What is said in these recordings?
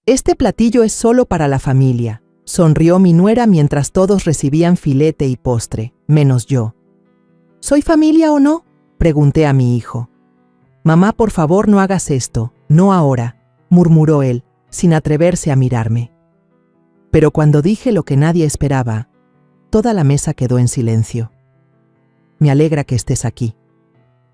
Este platillo es solo para la familia, sonrió mi nuera mientras todos recibían filete y postre, menos yo. ¿Soy familia o no?, pregunté a mi hijo. Mamá, por favor, no hagas esto, no ahora, murmuró él, sin atreverse a mirarme. Pero cuando dije lo que nadie esperaba, toda la mesa quedó en silencio. Me alegra que estés aquí.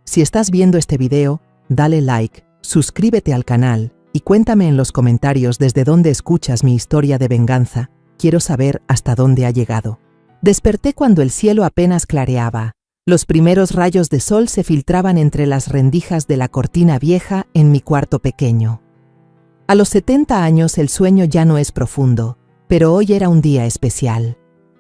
Si estás viendo este video, dale like, suscríbete al canal y cuéntame en los comentarios desde dónde escuchas mi historia de venganza. Quiero saber hasta dónde ha llegado. Desperté cuando el cielo apenas clareaba. Los primeros rayos de sol se filtraban entre las rendijas de la cortina vieja en mi cuarto pequeño. A los 70 años el sueño ya no es profundo, pero hoy era un día especial.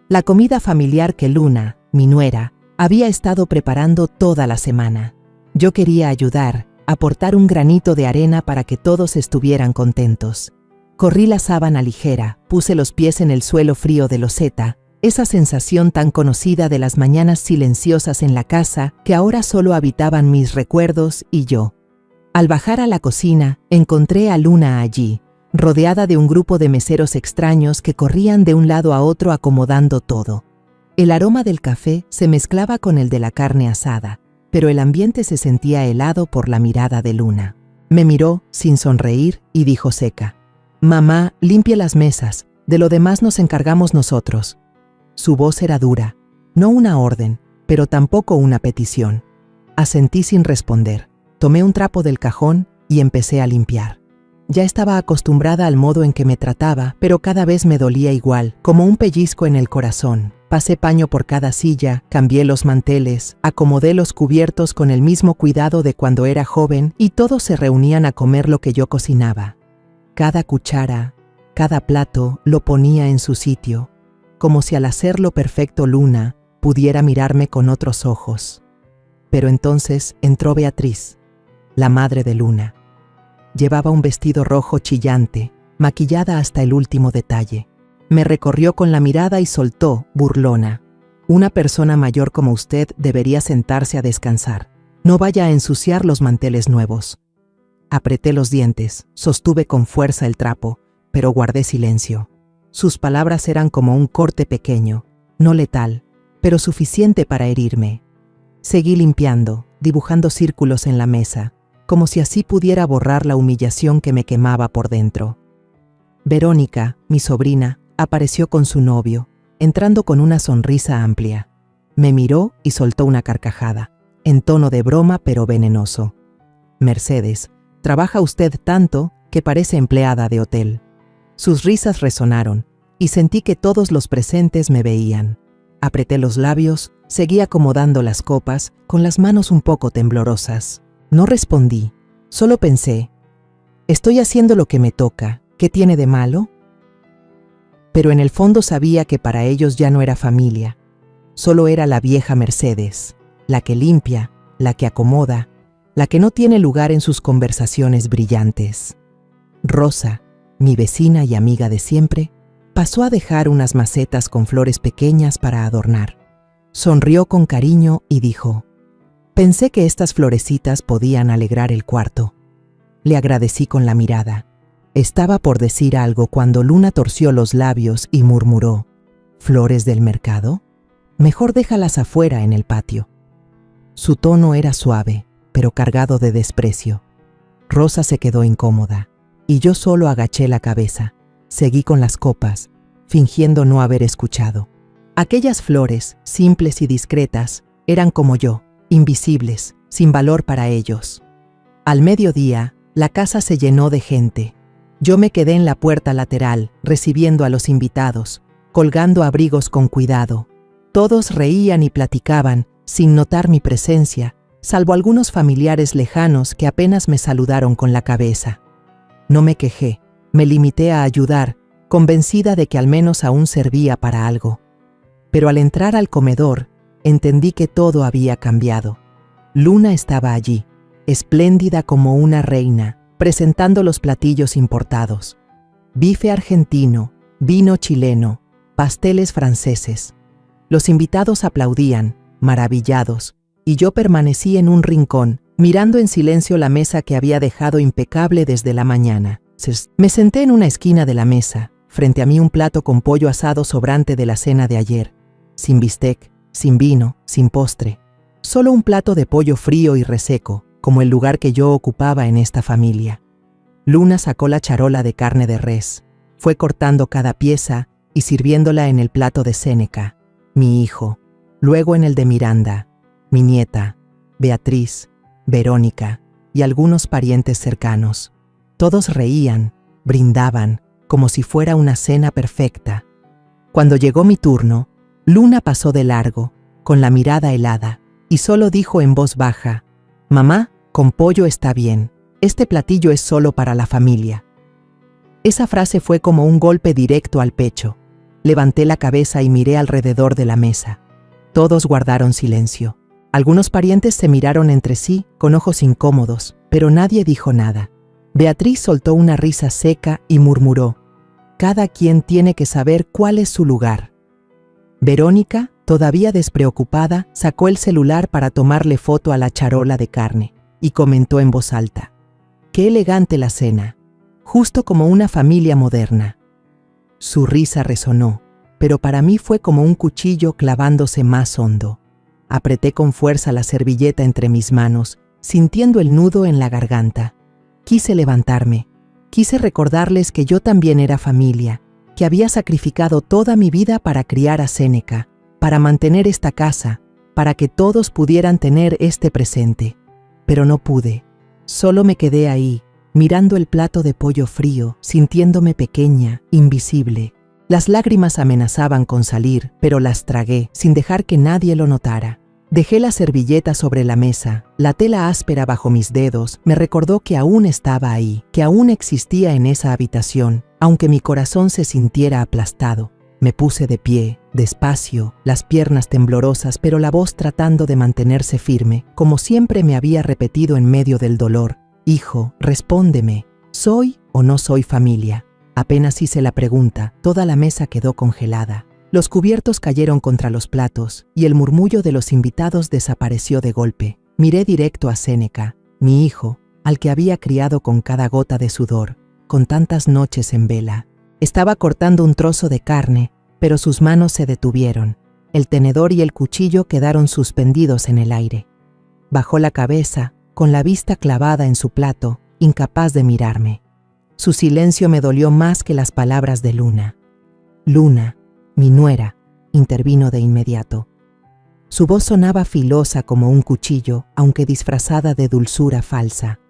La comida familiar que Luna, mi nuera, había estado preparando toda la semana. Yo quería ayudar, aportar un granito de arena para que todos estuvieran contentos. Corrí la sábana ligera, puse los pies en el suelo frío de loseta, esa sensación tan conocida de las mañanas silenciosas en la casa que ahora solo habitaban mis recuerdos y yo. Al bajar a la cocina, encontré a Luna allí, rodeada de un grupo de meseros extraños que corrían de un lado a otro acomodando todo. El aroma del café se mezclaba con el de la carne asada, pero el ambiente se sentía helado por la mirada de Luna. Me miró sin sonreír y dijo seca: «Mamá, limpie las mesas, de lo demás nos encargamos nosotros». Su voz era dura, no una orden, pero tampoco una petición. Asentí sin responder. Tomé un trapo del cajón y empecé a limpiar. Ya estaba acostumbrada al modo en que me trataba, pero cada vez me dolía igual, como un pellizco en el corazón. Pasé paño por cada silla, cambié los manteles, acomodé los cubiertos con el mismo cuidado de cuando era joven y todos se reunían a comer lo que yo cocinaba. Cada cuchara, cada plato lo ponía en su sitio, como si al hacerlo perfecto Luna pudiera mirarme con otros ojos. Pero entonces entró Beatriz, la madre de Luna. Llevaba un vestido rojo chillante, maquillada hasta el último detalle. Me recorrió con la mirada y soltó, burlona: «Una persona mayor como usted debería sentarse a descansar. No vaya a ensuciar los manteles nuevos». Apreté los dientes, sostuve con fuerza el trapo, pero guardé silencio. Sus palabras eran como un corte pequeño, no letal, pero suficiente para herirme. Seguí limpiando, dibujando círculos en la mesa, como si así pudiera borrar la humillación que me quemaba por dentro. Verónica, mi sobrina, apareció con su novio, entrando con una sonrisa amplia. Me miró y soltó una carcajada, en tono de broma pero venenoso. «Mercedes, trabaja usted tanto que parece empleada de hotel». Sus risas resonaron, y sentí que todos los presentes me veían. Apreté los labios, seguí acomodando las copas, con las manos un poco temblorosas. No respondí, solo pensé: «Estoy haciendo lo que me toca, ¿qué tiene de malo?». Pero en el fondo sabía que para ellos ya no era familia, solo era la vieja Mercedes, la que limpia, la que acomoda, la que no tiene lugar en sus conversaciones brillantes. Rosa, mi vecina y amiga de siempre, pasó a dejar unas macetas con flores pequeñas para adornar. Sonrió con cariño y dijo: «Pensé que estas florecitas podían alegrar el cuarto». Le agradecí con la mirada. Estaba por decir algo cuando Luna torció los labios y murmuró: «¿Flores del mercado? Mejor déjalas afuera en el patio». Su tono era suave, pero cargado de desprecio. Rosa se quedó incómoda, y yo solo agaché la cabeza. Seguí con las copas, fingiendo no haber escuchado. Aquellas flores, simples y discretas, eran como yo, invisibles, sin valor para ellos. Al mediodía, la casa se llenó de gente. Yo me quedé en la puerta lateral, recibiendo a los invitados, colgando abrigos con cuidado. Todos reían y platicaban, sin notar mi presencia, salvo algunos familiares lejanos que apenas me saludaron con la cabeza. No me quejé, me limité a ayudar, convencida de que al menos aún servía para algo. Pero al entrar al comedor, entendí que todo había cambiado. Luna estaba allí, espléndida como una reina, presentando los platillos importados. Bife argentino, vino chileno, pasteles franceses. Los invitados aplaudían, maravillados, y yo permanecí en un rincón, mirando en silencio la mesa que había dejado impecable desde la mañana. Me senté en una esquina de la mesa, frente a mí un plato con pollo asado sobrante de la cena de ayer, sin bistec, sin vino, sin postre, solo un plato de pollo frío y reseco, como el lugar que yo ocupaba en esta familia. Luna sacó la charola de carne de res, fue cortando cada pieza y sirviéndola en el plato de Séneca, mi hijo, luego en el de Miranda, mi nieta, Beatriz, Verónica y algunos parientes cercanos. Todos reían, brindaban, como si fuera una cena perfecta. Cuando llegó mi turno, Luna pasó de largo, con la mirada helada, y solo dijo en voz baja: «Mamá, con pollo está bien, este platillo es solo para la familia». Esa frase fue como un golpe directo al pecho. Levanté la cabeza y miré alrededor de la mesa. Todos guardaron silencio. Algunos parientes se miraron entre sí, con ojos incómodos, pero nadie dijo nada. Beatriz soltó una risa seca y murmuró: «Cada quien tiene que saber cuál es su lugar». Verónica, todavía despreocupada, sacó el celular para tomarle foto a la charola de carne y comentó en voz alta: «Qué elegante la cena, justo como una familia moderna». Su risa resonó, pero para mí fue como un cuchillo clavándose más hondo. Apreté con fuerza la servilleta entre mis manos, sintiendo el nudo en la garganta. Quise levantarme, quise recordarles que yo también era familia, que había sacrificado toda mi vida para criar a Séneca, para mantener esta casa, para que todos pudieran tener este presente. Pero no pude. Solo me quedé ahí, mirando el plato de pollo frío, sintiéndome pequeña, invisible. Las lágrimas amenazaban con salir, pero las tragué, sin dejar que nadie lo notara. Dejé la servilleta sobre la mesa, la tela áspera bajo mis dedos me recordó que aún estaba ahí, que aún existía en esa habitación, aunque mi corazón se sintiera aplastado. Me puse de pie, despacio, las piernas temblorosas, pero la voz tratando de mantenerse firme, como siempre me había repetido en medio del dolor: «Hijo, respóndeme, ¿soy o no soy familia?». Apenas hice la pregunta, toda la mesa quedó congelada. Los cubiertos cayeron contra los platos y el murmullo de los invitados desapareció de golpe. Miré directo a Séneca, mi hijo, al que había criado con cada gota de sudor, con tantas noches en vela. Estaba cortando un trozo de carne, pero sus manos se detuvieron. El tenedor y el cuchillo quedaron suspendidos en el aire. Bajó la cabeza, con la vista clavada en su plato, incapaz de mirarme. Su silencio me dolió más que las palabras de Luna. «Luna, mi nuera», intervino de inmediato. Su voz sonaba filosa como un cuchillo, aunque disfrazada de dulzura falsa.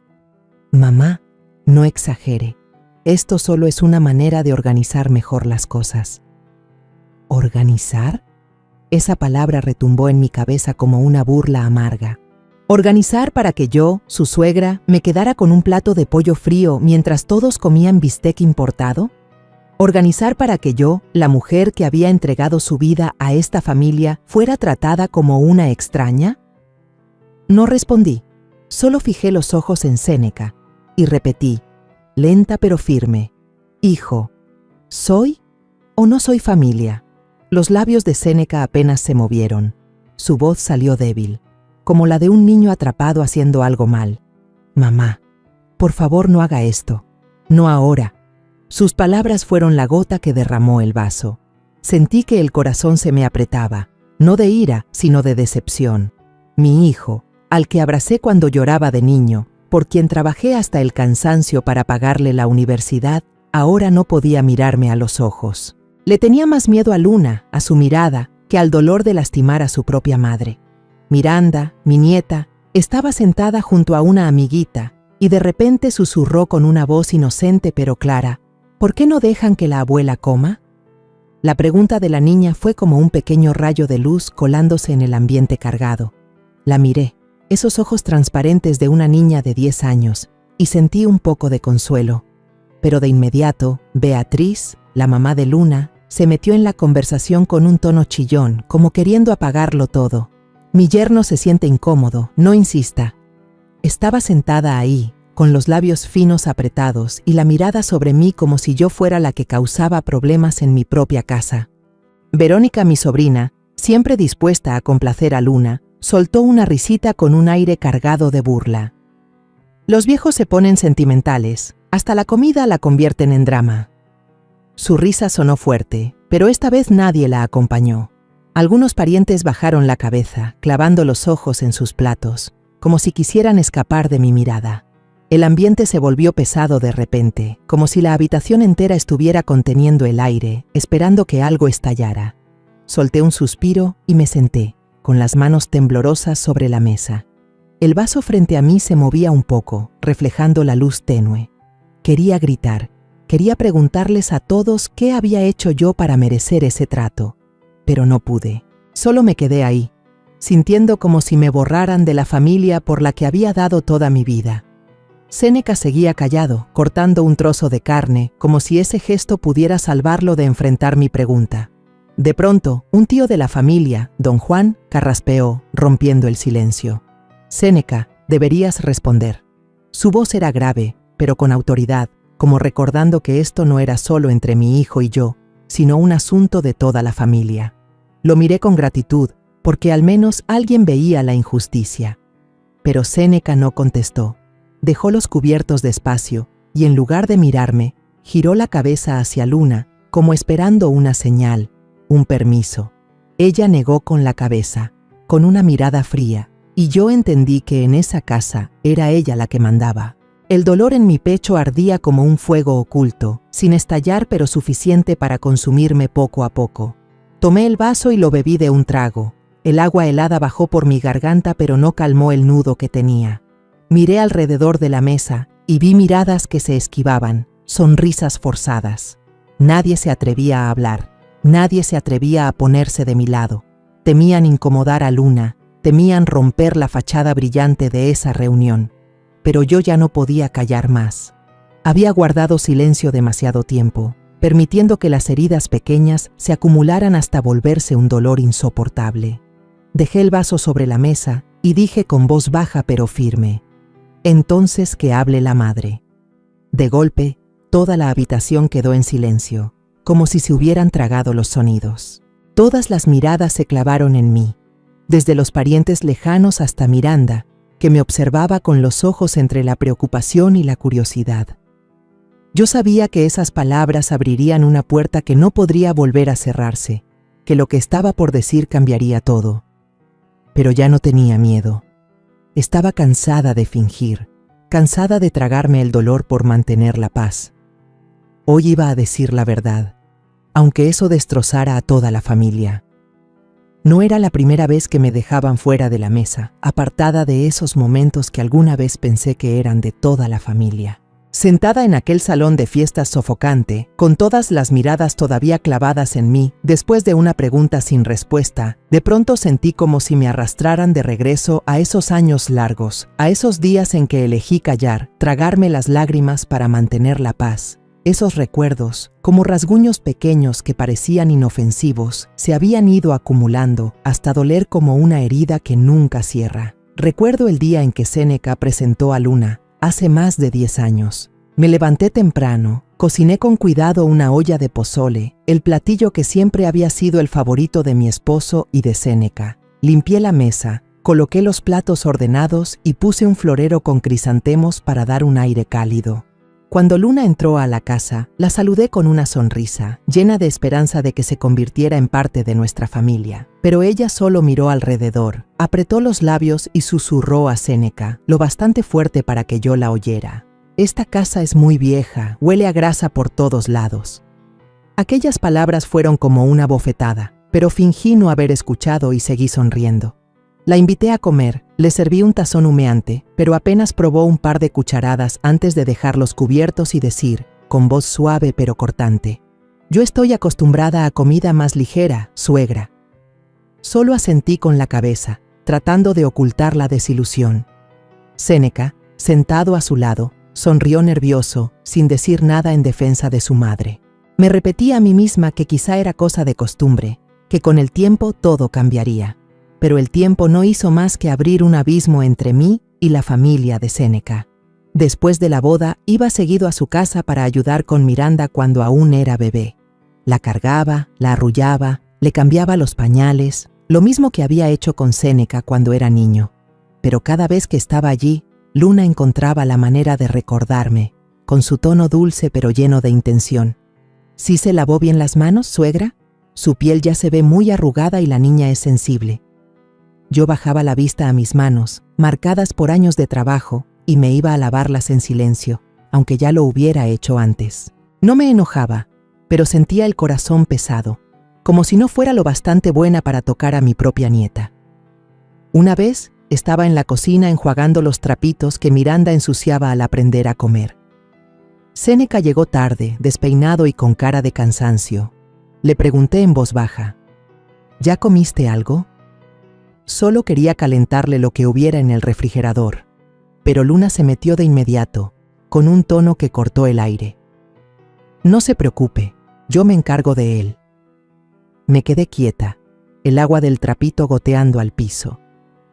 «Mamá, no exagere. Esto solo es una manera de organizar mejor las cosas». ¿Organizar? Esa palabra retumbó en mi cabeza como una burla amarga. ¿Organizar para que yo, su suegra, me quedara con un plato de pollo frío mientras todos comían bistec importado? ¿Organizar para que yo, la mujer que había entregado su vida a esta familia, fuera tratada como una extraña? No respondí, solo fijé los ojos en Séneca y repetí, lenta pero firme: «Hijo, ¿soy o no soy familia?». Los labios de Séneca apenas se movieron. Su voz salió débil, como la de un niño atrapado haciendo algo mal. «Mamá, por favor no haga esto. No ahora». Sus palabras fueron la gota que derramó el vaso. Sentí que el corazón se me apretaba, no de ira, sino de decepción. Mi hijo, al que abracé cuando lloraba de niño, por quien trabajé hasta el cansancio para pagarle la universidad, ahora no podía mirarme a los ojos. Le tenía más miedo a Luna, a su mirada, que al dolor de lastimar a su propia madre. Miranda, mi nieta, estaba sentada junto a una amiguita y de repente susurró con una voz inocente pero clara: «¿Por qué no dejan que la abuela coma?». La pregunta de la niña fue como un pequeño rayo de luz colándose en el ambiente cargado. La miré, esos ojos transparentes de una niña de 10 años, y sentí un poco de consuelo. Pero de inmediato, Beatriz, la mamá de Luna, se metió en la conversación con un tono chillón, como queriendo apagarlo todo. «Mi yerno se siente incómodo, no insista». Estaba sentada ahí, con los labios finos apretados y la mirada sobre mí como si yo fuera la que causaba problemas en mi propia casa. Verónica, mi sobrina, siempre dispuesta a complacer a Luna, soltó una risita con un aire cargado de burla. «Los viejos se ponen sentimentales, Hasta la comida la convierten en drama. Su risa sonó fuerte, pero esta vez nadie la acompañó. Algunos parientes bajaron la cabeza, clavando los ojos en sus platos, como si quisieran escapar de mi mirada. El ambiente se volvió pesado de repente, como si la habitación entera estuviera conteniendo el aire, esperando que algo estallara. Solté un suspiro y me senté, con las manos temblorosas sobre la mesa. El vaso frente a mí se movía un poco, reflejando la luz tenue. Quería gritar, quería preguntarles a todos qué había hecho yo para merecer ese trato, pero no pude. Solo me quedé ahí, sintiendo como si me borraran de la familia por la que había dado toda mi vida. Séneca seguía callado, cortando un trozo de carne, como si ese gesto pudiera salvarlo de enfrentar mi pregunta. De pronto, un tío de la familia, don Juan, carraspeó, rompiendo el silencio. «Séneca, deberías responder». Su voz era grave, pero con autoridad, como recordando que esto no era solo entre mi hijo y yo, sino un asunto de toda la familia. Lo miré con gratitud, porque al menos alguien veía la injusticia. Pero Séneca no contestó. Dejó los cubiertos despacio y en lugar de mirarme, giró la cabeza hacia Luna, como esperando una señal, un permiso. Ella negó con la cabeza, con una mirada fría, y yo entendí que en esa casa era ella la que mandaba. El dolor en mi pecho ardía como un fuego oculto, sin estallar pero suficiente para consumirme poco a poco. Tomé el vaso y lo bebí de un trago. El agua helada bajó por mi garganta pero no calmó el nudo que tenía. Miré alrededor de la mesa y vi miradas que se esquivaban, sonrisas forzadas. Nadie se atrevía a hablar, nadie se atrevía a ponerse de mi lado. Temían incomodar a Luna, temían romper la fachada brillante de esa reunión. Pero yo ya no podía callar más. Había guardado silencio demasiado tiempo, permitiendo que las heridas pequeñas se acumularan hasta volverse un dolor insoportable. Dejé el vaso sobre la mesa y dije con voz baja pero firme: «Entonces que hable la madre». De golpe, toda la habitación quedó en silencio, como si se hubieran tragado los sonidos. Todas las miradas se clavaron en mí, desde los parientes lejanos hasta Miranda, que me observaba con los ojos entre la preocupación y la curiosidad. Yo sabía que esas palabras abrirían una puerta que no podría volver a cerrarse, que lo que estaba por decir cambiaría todo. Pero ya no tenía miedo. Estaba cansada de fingir, cansada de tragarme el dolor por mantener la paz. Hoy iba a decir la verdad, aunque eso destrozara a toda la familia. No era la primera vez que me dejaban fuera de la mesa, apartada de esos momentos que alguna vez pensé que eran de toda la familia. Sentada en aquel salón de fiestas sofocante, con todas las miradas todavía clavadas en mí, después de una pregunta sin respuesta, de pronto sentí como si me arrastraran de regreso a esos años largos, a esos días en que elegí callar, tragarme las lágrimas para mantener la paz. Esos recuerdos, como rasguños pequeños que parecían inofensivos, se habían ido acumulando hasta doler como una herida que nunca cierra. Recuerdo el día en que Séneca presentó a Luna, hace más de 10 años. Me levanté temprano, cociné con cuidado una olla de pozole, el platillo que siempre había sido el favorito de mi esposo y de Séneca. Limpié la mesa, coloqué los platos ordenados y puse un florero con crisantemos para dar un aire cálido. Cuando Luna entró a la casa, la saludé con una sonrisa, llena de esperanza de que se convirtiera en parte de nuestra familia. Pero ella solo miró alrededor, apretó los labios y susurró a Séneca, lo bastante fuerte para que yo la oyera: «Esta casa es muy vieja, huele a grasa por todos lados». Aquellas palabras fueron como una bofetada, pero fingí no haber escuchado y seguí sonriendo. La invité a comer, le serví un tazón humeante, pero apenas probó un par de cucharadas antes de dejar los cubiertos y decir, con voz suave pero cortante: «Yo estoy acostumbrada a comida más ligera, suegra». Solo asentí con la cabeza, tratando de ocultar la desilusión. Séneca, sentado a su lado, sonrió nervioso, sin decir nada en defensa de su madre. Me repetí a mí misma que quizá era cosa de costumbre, que con el tiempo todo cambiaría. Pero el tiempo no hizo más que abrir un abismo entre mí y la familia de Séneca. Después de la boda, iba seguido a su casa para ayudar con Miranda cuando aún era bebé. La cargaba, la arrullaba, le cambiaba los pañales, lo mismo que había hecho con Séneca cuando era niño. Pero cada vez que estaba allí, Luna encontraba la manera de recordarme, con su tono dulce pero lleno de intención. ¿Sí se lavó bien las manos, suegra? Su piel ya se ve muy arrugada y la niña es sensible. Yo bajaba la vista a mis manos, marcadas por años de trabajo, y me iba a lavarlas en silencio, aunque ya lo hubiera hecho antes. No me enojaba, pero sentía el corazón pesado, como si no fuera lo bastante buena para tocar a mi propia nieta. Una vez estaba en la cocina enjuagando los trapitos que Miranda ensuciaba al aprender a comer. Séneca llegó tarde, despeinado y con cara de cansancio. Le pregunté en voz baja, ¿ya comiste algo? Solo quería calentarle lo que hubiera en el refrigerador, pero Luna se metió de inmediato, con un tono que cortó el aire. No se preocupe, yo me encargo de él. Me quedé quieta, el agua del trapito goteando al piso.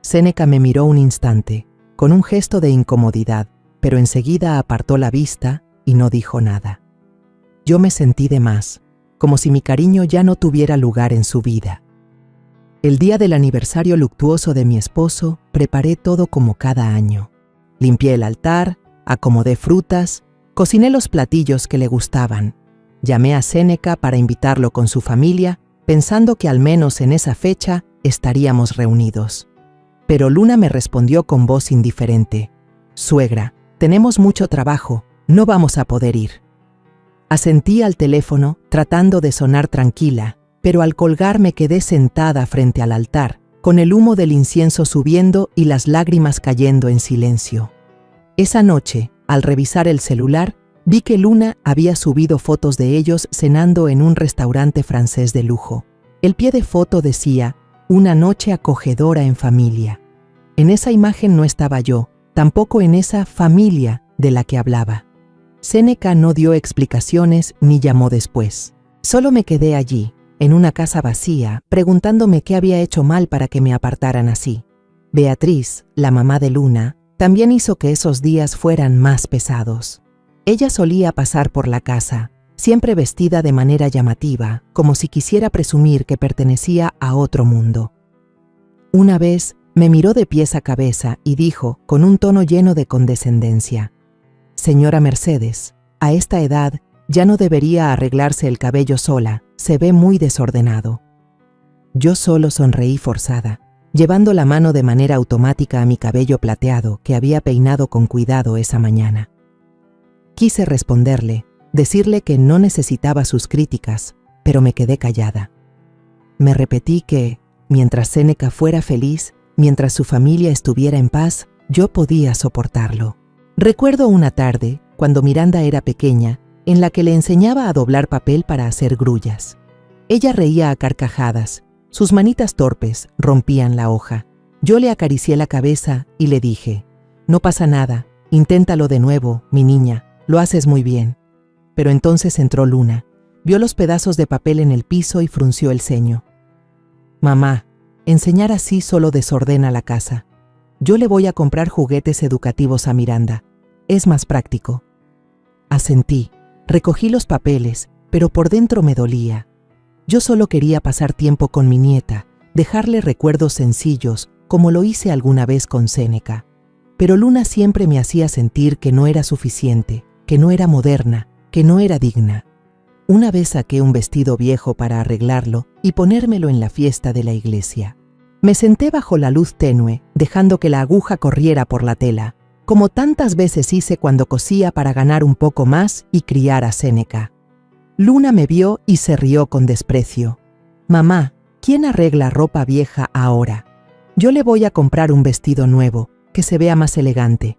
Séneca me miró un instante, con un gesto de incomodidad, pero enseguida apartó la vista y no dijo nada. Yo me sentí de más, como si mi cariño ya no tuviera lugar en su vida. El día del aniversario luctuoso de mi esposo, preparé todo como cada año. Limpié el altar, acomodé frutas, cociné los platillos que le gustaban. Llamé a Séneca para invitarlo con su familia, pensando que al menos en esa fecha estaríamos reunidos. Pero Luna me respondió con voz indiferente. «Suegra, tenemos mucho trabajo, no vamos a poder ir». Asentí al teléfono, tratando de sonar tranquila, pero al colgar me quedé sentada frente al altar, con el humo del incienso subiendo y las lágrimas cayendo en silencio. Esa noche, al revisar el celular, vi que Luna había subido fotos de ellos cenando en un restaurante francés de lujo. El pie de foto decía, «Una noche acogedora en familia». En esa imagen no estaba yo, tampoco en esa familia de la que hablaba. Séneca no dio explicaciones ni llamó después. Solo me quedé allí, en una casa vacía, preguntándome qué había hecho mal para que me apartaran así. Beatriz, la mamá de Luna, también hizo que esos días fueran más pesados. Ella solía pasar por la casa, siempre vestida de manera llamativa, como si quisiera presumir que pertenecía a otro mundo. Una vez me miró de pies a cabeza y dijo, con un tono lleno de condescendencia, «Señora Mercedes, a esta edad ya no debería arreglarse el cabello sola, se ve muy desordenado». Yo solo sonreí forzada, llevando la mano de manera automática a mi cabello plateado que había peinado con cuidado esa mañana. Quise responderle, decirle que no necesitaba sus críticas, pero me quedé callada. Me repetí que, mientras Séneca fuera feliz, mientras su familia estuviera en paz, yo podía soportarlo. Recuerdo una tarde, cuando Miranda era pequeña, en la que le enseñaba a doblar papel para hacer grullas. Ella reía a carcajadas, sus manitas torpes rompían la hoja. Yo le acaricié la cabeza y le dije, «No pasa nada, inténtalo de nuevo, mi niña, lo haces muy bien». Pero entonces entró Luna, vio los pedazos de papel en el piso y frunció el ceño. «Mamá, enseñar así solo desordena la casa. Yo le voy a comprar juguetes educativos a Miranda. Es más práctico». Asentí, recogí los papeles, pero por dentro me dolía. Yo solo quería pasar tiempo con mi nieta, dejarle recuerdos sencillos, como lo hice alguna vez con Séneca. Pero Luna siempre me hacía sentir que no era suficiente, que no era moderna, que no era digna. Una vez saqué un vestido viejo para arreglarlo y ponérmelo en la fiesta de la iglesia. Me senté bajo la luz tenue, dejando que la aguja corriera por la tela, como tantas veces hice cuando cosía para ganar un poco más y criar a Séneca. Luna me vio y se rió con desprecio. «Mamá, ¿quién arregla ropa vieja ahora? Yo le voy a comprar un vestido nuevo, que se vea más elegante».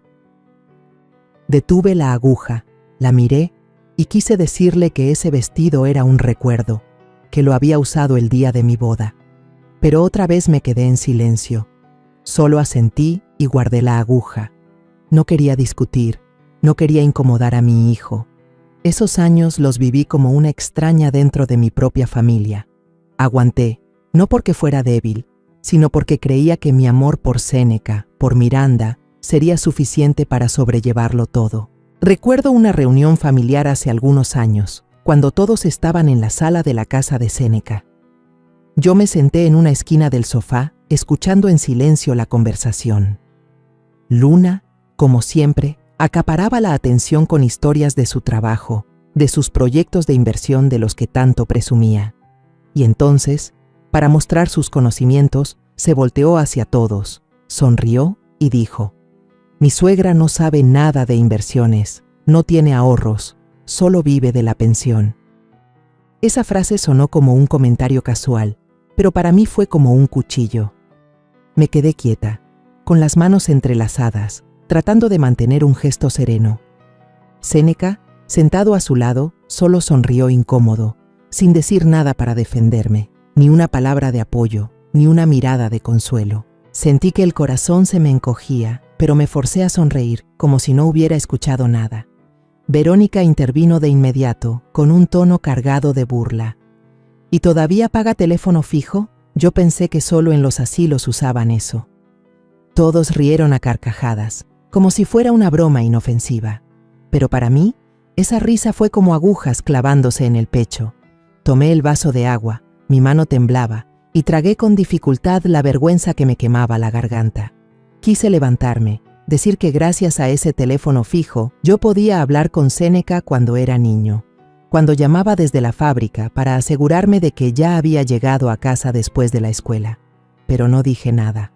Detuve la aguja, la miré y quise decirle que ese vestido era un recuerdo, que lo había usado el día de mi boda. Pero otra vez me quedé en silencio. Solo asentí y guardé la aguja. No quería discutir, no quería incomodar a mi hijo. Esos años los viví como una extraña dentro de mi propia familia. Aguanté, no porque fuera débil, sino porque creía que mi amor por Séneca, por Miranda, sería suficiente para sobrellevarlo todo. Recuerdo una reunión familiar hace algunos años, cuando todos estaban en la sala de la casa de Séneca. Yo me senté en una esquina del sofá, escuchando en silencio la conversación. Luna, como siempre, Acaparaba la atención con historias de su trabajo, de sus proyectos de inversión de los que tanto presumía. Y entonces, para mostrar sus conocimientos, se volteó hacia todos, sonrió y dijo: «Mi suegra no sabe nada de inversiones, no tiene ahorros, solo vive de la pensión». Esa frase sonó como un comentario casual, pero para mí fue como un cuchillo. Me quedé quieta, con las manos entrelazadas, tratando de mantener un gesto sereno. Séneca, sentado a su lado, solo sonrió incómodo, sin decir nada para defenderme, ni una palabra de apoyo, ni una mirada de consuelo. Sentí que el corazón se me encogía, pero me forcé a sonreír, como si no hubiera escuchado nada. Verónica intervino de inmediato, con un tono cargado de burla. ¿Y todavía paga teléfono fijo? Yo pensé que solo en los asilos usaban eso. Todos rieron a carcajadas, como si fuera una broma inofensiva. Pero para mí, esa risa fue como agujas clavándose en el pecho. Tomé el vaso de agua, mi mano temblaba, y tragué con dificultad la vergüenza que me quemaba la garganta. Quise levantarme, decir que gracias a ese teléfono fijo, yo podía hablar con Séneca cuando era niño, cuando llamaba desde la fábrica para asegurarme de que ya había llegado a casa después de la escuela. Pero no dije nada.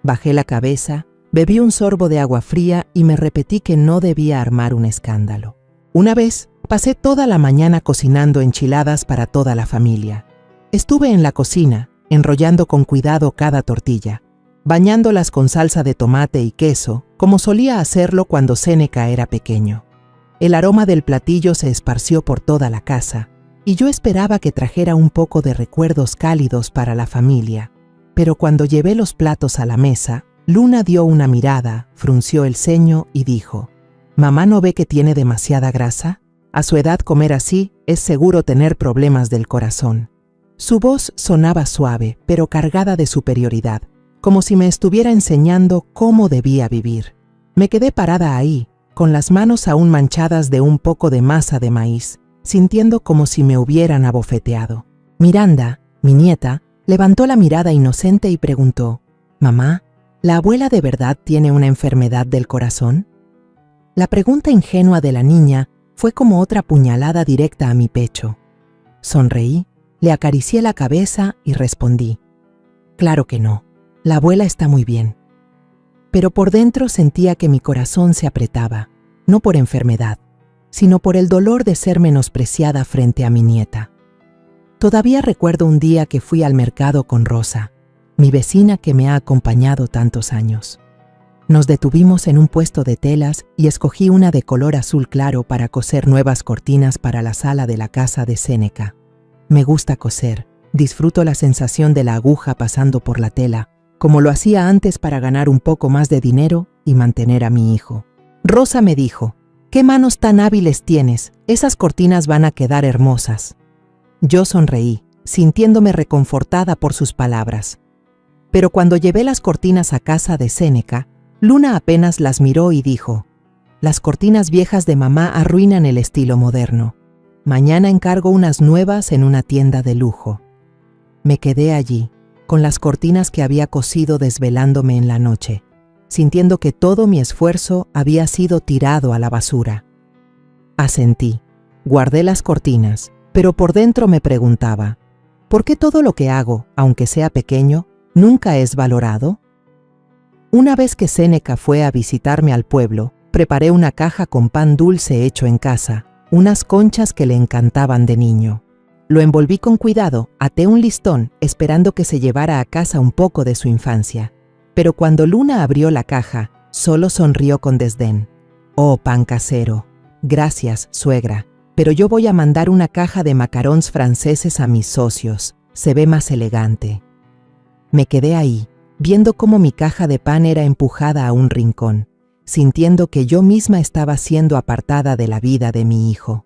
Bajé la cabeza, bebí un sorbo de agua fría y me repetí que no debía armar un escándalo. Una vez, pasé toda la mañana cocinando enchiladas para toda la familia. Estuve en la cocina, enrollando con cuidado cada tortilla, bañándolas con salsa de tomate y queso, como solía hacerlo cuando Séneca era pequeño. El aroma del platillo se esparció por toda la casa, y yo esperaba que trajera un poco de recuerdos cálidos para la familia. Pero cuando llevé los platos a la mesa, Luna dio una mirada, frunció el ceño y dijo: «¿Mamá no ve que tiene demasiada grasa? A su edad comer así es seguro tener problemas del corazón». Su voz sonaba suave, pero cargada de superioridad, como si me estuviera enseñando cómo debía vivir. Me quedé parada ahí, con las manos aún manchadas de un poco de masa de maíz, sintiendo como si me hubieran abofeteado. Miranda, mi nieta, levantó la mirada inocente y preguntó: «Mamá, ¿la abuela de verdad tiene una enfermedad del corazón?». La pregunta ingenua de la niña fue como otra puñalada directa a mi pecho. Sonreí, le acaricié la cabeza y respondí: «Claro que no, la abuela está muy bien». Pero por dentro sentía que mi corazón se apretaba, no por enfermedad, sino por el dolor de ser menospreciada frente a mi nieta. Todavía recuerdo un día que fui al mercado con Rosa, mi vecina que me ha acompañado tantos años. Nos detuvimos en un puesto de telas y escogí una de color azul claro para coser nuevas cortinas para la sala de la casa de Séneca. Me gusta coser, disfruto la sensación de la aguja pasando por la tela, como lo hacía antes para ganar un poco más de dinero y mantener a mi hijo. Rosa me dijo: «¿Qué manos tan hábiles tienes? Esas cortinas van a quedar hermosas». Yo sonreí, sintiéndome reconfortada por sus palabras. Pero cuando llevé las cortinas a casa de Séneca, Luna apenas las miró y dijo: «Las cortinas viejas de mamá arruinan el estilo moderno. Mañana encargo unas nuevas en una tienda de lujo». Me quedé allí, con las cortinas que había cosido desvelándome en la noche, sintiendo que todo mi esfuerzo había sido tirado a la basura. Asentí, guardé las cortinas, pero por dentro me preguntaba: ¿por qué todo lo que hago, aunque sea pequeño, nunca es valorado? Una vez que Séneca fue a visitarme al pueblo, preparé una caja con pan dulce hecho en casa, unas conchas que le encantaban de niño. Lo envolví con cuidado, até un listón, esperando que se llevara a casa un poco de su infancia. Pero cuando Luna abrió la caja, solo sonrió con desdén. «Oh, pan casero. Gracias, suegra, pero yo voy a mandar una caja de macarons franceses a mis socios. Se ve más elegante». Me quedé ahí, viendo cómo mi caja de pan era empujada a un rincón, sintiendo que yo misma estaba siendo apartada de la vida de mi hijo.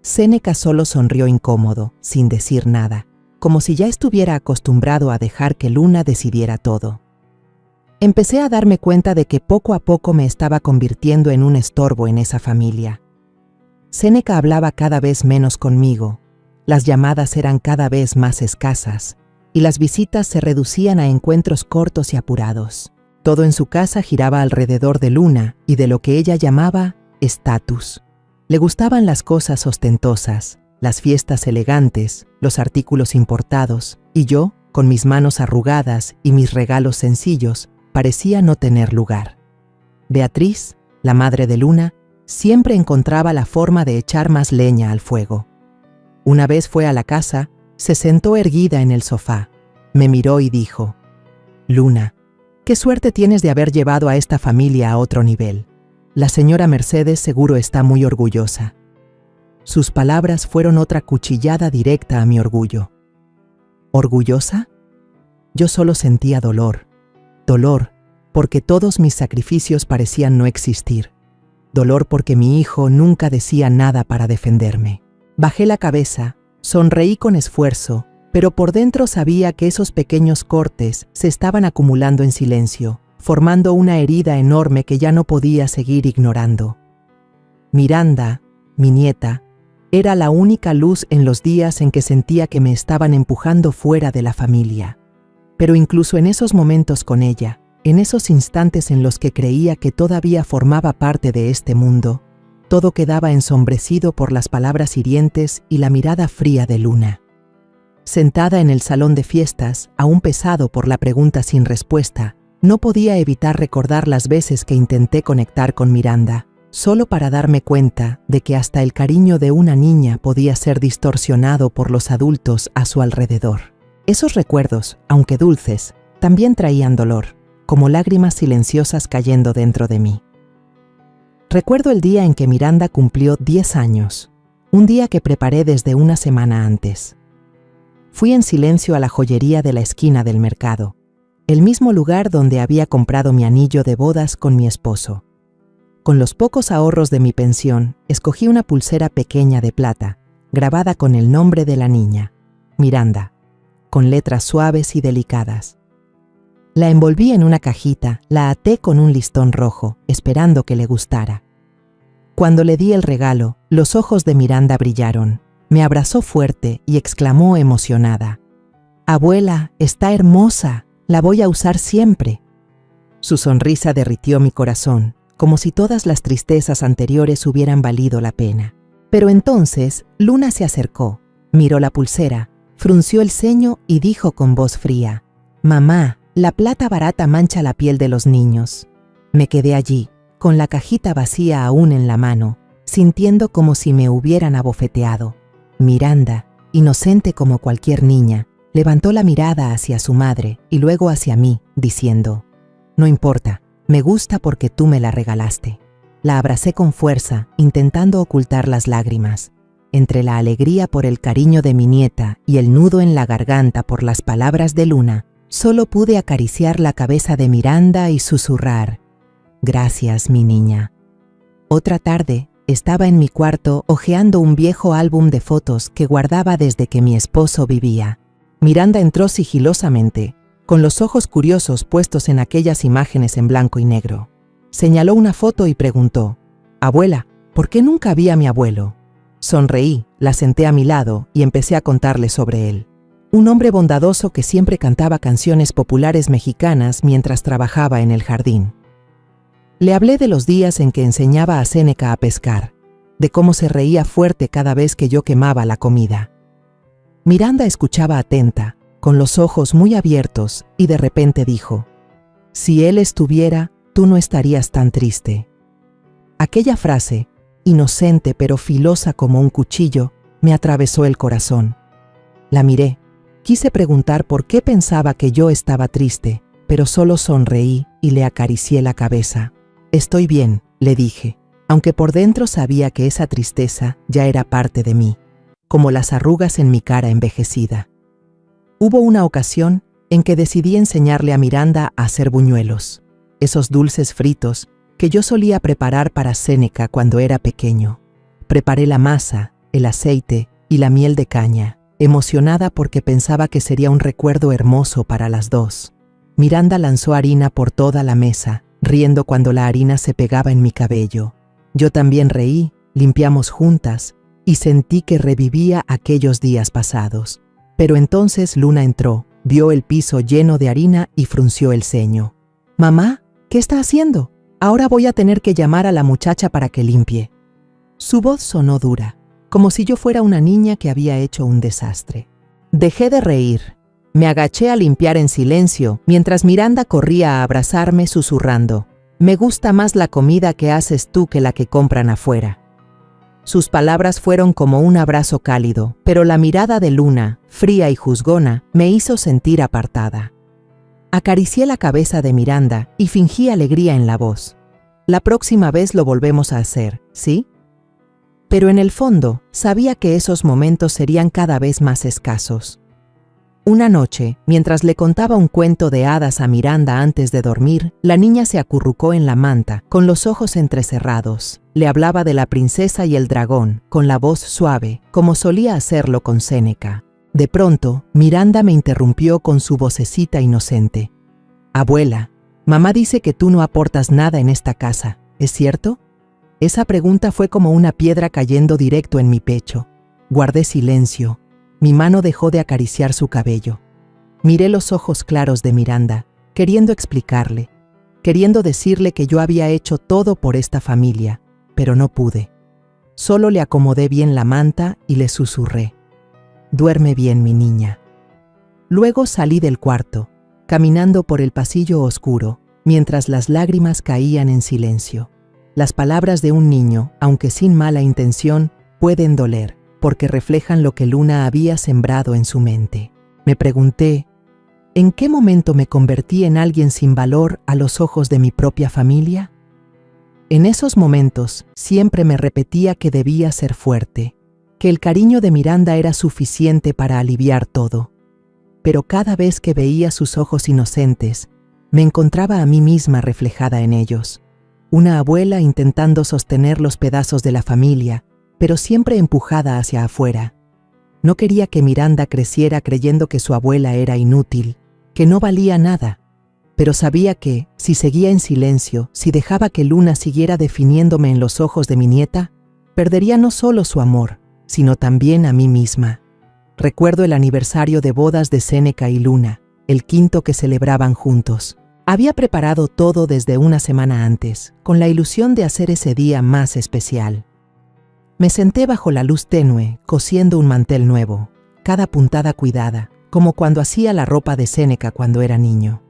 Séneca solo sonrió incómodo, sin decir nada, como si ya estuviera acostumbrado a dejar que Luna decidiera todo. Empecé a darme cuenta de que poco a poco me estaba convirtiendo en un estorbo en esa familia. Séneca hablaba cada vez menos conmigo, las llamadas eran cada vez más escasas, y las visitas se reducían a encuentros cortos y apurados. Todo en su casa giraba alrededor de Luna y de lo que ella llamaba estatus. Le gustaban las cosas ostentosas, las fiestas elegantes, los artículos importados, y yo, con mis manos arrugadas y mis regalos sencillos, parecía no tener lugar. Beatriz, la madre de Luna, siempre encontraba la forma de echar más leña al fuego. Una vez fue a la casa, se sentó erguida en el sofá, me miró y dijo: «Luna, qué suerte tienes de haber llevado a esta familia a otro nivel. La señora Mercedes seguro está muy orgullosa». Sus palabras fueron otra cuchillada directa a mi orgullo. ¿Orgullosa? Yo solo sentía dolor. Dolor porque todos mis sacrificios parecían no existir. Dolor porque mi hijo nunca decía nada para defenderme. Bajé la cabeza, sonreí con esfuerzo, pero por dentro sabía que esos pequeños cortes se estaban acumulando en silencio, formando una herida enorme que ya no podía seguir ignorando. Miranda, mi nieta, era la única luz en los días en que sentía que me estaban empujando fuera de la familia. Pero incluso en esos momentos con ella, en esos instantes en los que creía que todavía formaba parte de este mundo, todo quedaba ensombrecido por las palabras hirientes y la mirada fría de Luna. Sentada en el salón de fiestas, aún pesado por la pregunta sin respuesta, no podía evitar recordar las veces que intenté conectar con Miranda, solo para darme cuenta de que hasta el cariño de una niña podía ser distorsionado por los adultos a su alrededor. Esos recuerdos, aunque dulces, también traían dolor, como lágrimas silenciosas cayendo dentro de mí. Recuerdo el día en que Miranda cumplió 10 años, un día que preparé desde una semana antes. Fui en silencio a la joyería de la esquina del mercado, el mismo lugar donde había comprado mi anillo de bodas con mi esposo. Con los pocos ahorros de mi pensión, escogí una pulsera pequeña de plata, grabada con el nombre de la niña, Miranda, con letras suaves y delicadas. La envolví en una cajita, la até con un listón rojo, esperando que le gustara. Cuando le di el regalo, los ojos de Miranda brillaron. Me abrazó fuerte y exclamó emocionada: «Abuela, está hermosa, la voy a usar siempre». Su sonrisa derritió mi corazón, como si todas las tristezas anteriores hubieran valido la pena. Pero entonces Luna se acercó, miró la pulsera, frunció el ceño y dijo con voz fría: «Mamá, la plata barata mancha la piel de los niños». Me quedé allí, con la cajita vacía aún en la mano, sintiendo como si me hubieran abofeteado. Miranda, inocente como cualquier niña, levantó la mirada hacia su madre y luego hacia mí, diciendo: «No importa, me gusta porque tú me la regalaste». La abracé con fuerza, intentando ocultar las lágrimas. Entre la alegría por el cariño de mi nieta y el nudo en la garganta por las palabras de Luna, solo pude acariciar la cabeza de Miranda y susurrar: «Gracias, mi niña». Otra tarde, estaba en mi cuarto hojeando un viejo álbum de fotos que guardaba desde que mi esposo vivía. Miranda entró sigilosamente, con los ojos curiosos puestos en aquellas imágenes en blanco y negro. Señaló una foto y preguntó: «Abuela, ¿por qué nunca vi a mi abuelo?». Sonreí, la senté a mi lado y empecé a contarle sobre él. Un hombre bondadoso que siempre cantaba canciones populares mexicanas mientras trabajaba en el jardín. Le hablé de los días en que enseñaba a Séneca a pescar, de cómo se reía fuerte cada vez que yo quemaba la comida. Miranda escuchaba atenta, con los ojos muy abiertos, y de repente dijo: «Si él estuviera, tú no estarías tan triste». Aquella frase, inocente pero filosa como un cuchillo, me atravesó el corazón. La miré, quise preguntar por qué pensaba que yo estaba triste, pero solo sonreí y le acaricié la cabeza. «Estoy bien», le dije, aunque por dentro sabía que esa tristeza ya era parte de mí, como las arrugas en mi cara envejecida. Hubo una ocasión en que decidí enseñarle a Miranda a hacer buñuelos, esos dulces fritos que yo solía preparar para Séneca cuando era pequeño. Preparé la masa, el aceite y la miel de caña, emocionada porque pensaba que sería un recuerdo hermoso para las dos. Miranda lanzó harina por toda la mesa, riendo cuando la harina se pegaba en mi cabello. Yo también reí, limpiamos juntas y sentí que revivía aquellos días pasados. Pero entonces Luna entró, vio el piso lleno de harina y frunció el ceño. Mamá, ¿qué está haciendo? Ahora voy a tener que llamar a la muchacha para que limpie. Su voz sonó dura, como si yo fuera una niña que había hecho un desastre. Dejé de reír. Me agaché a limpiar en silencio, mientras Miranda corría a abrazarme susurrando: «Me gusta más la comida que haces tú que la que compran afuera». Sus palabras fueron como un abrazo cálido, pero la mirada de Luna, fría y juzgona, me hizo sentir apartada. Acaricié la cabeza de Miranda y fingí alegría en la voz. «La próxima vez lo volvemos a hacer, ¿sí?» Pero en el fondo, sabía que esos momentos serían cada vez más escasos. Una noche, mientras le contaba un cuento de hadas a Miranda antes de dormir, la niña se acurrucó en la manta, con los ojos entrecerrados. Le hablaba de la princesa y el dragón, con la voz suave, como solía hacerlo con Séneca. De pronto, Miranda me interrumpió con su vocecita inocente. «Abuela, mamá dice que tú no aportas nada en esta casa, ¿es cierto?» Esa pregunta fue como una piedra cayendo directo en mi pecho. Guardé silencio. Mi mano dejó de acariciar su cabello. Miré los ojos claros de Miranda, queriendo explicarle, queriendo decirle que yo había hecho todo por esta familia, pero no pude. Solo le acomodé bien la manta y le susurré: «Duerme bien, mi niña». Luego salí del cuarto, caminando por el pasillo oscuro, mientras las lágrimas caían en silencio. Las palabras de un niño, aunque sin mala intención, pueden doler, porque reflejan lo que Luna había sembrado en su mente. Me pregunté, ¿en qué momento me convertí en alguien sin valor a los ojos de mi propia familia? En esos momentos, siempre me repetía que debía ser fuerte, que el cariño de Miranda era suficiente para aliviar todo. Pero cada vez que veía sus ojos inocentes, me encontraba a mí misma reflejada en ellos. Una abuela intentando sostener los pedazos de la familia, pero siempre empujada hacia afuera. No quería que Miranda creciera creyendo que su abuela era inútil, que no valía nada, pero sabía que, si seguía en silencio, si dejaba que Luna siguiera definiéndome en los ojos de mi nieta, perdería no solo su amor, sino también a mí misma. Recuerdo el aniversario de bodas de Séneca y Luna, el quinto que celebraban juntos. Había preparado todo desde una semana antes, con la ilusión de hacer ese día más especial. Me senté bajo la luz tenue, cosiendo un mantel nuevo, cada puntada cuidada, como cuando hacía la ropa de Séneca cuando era niño.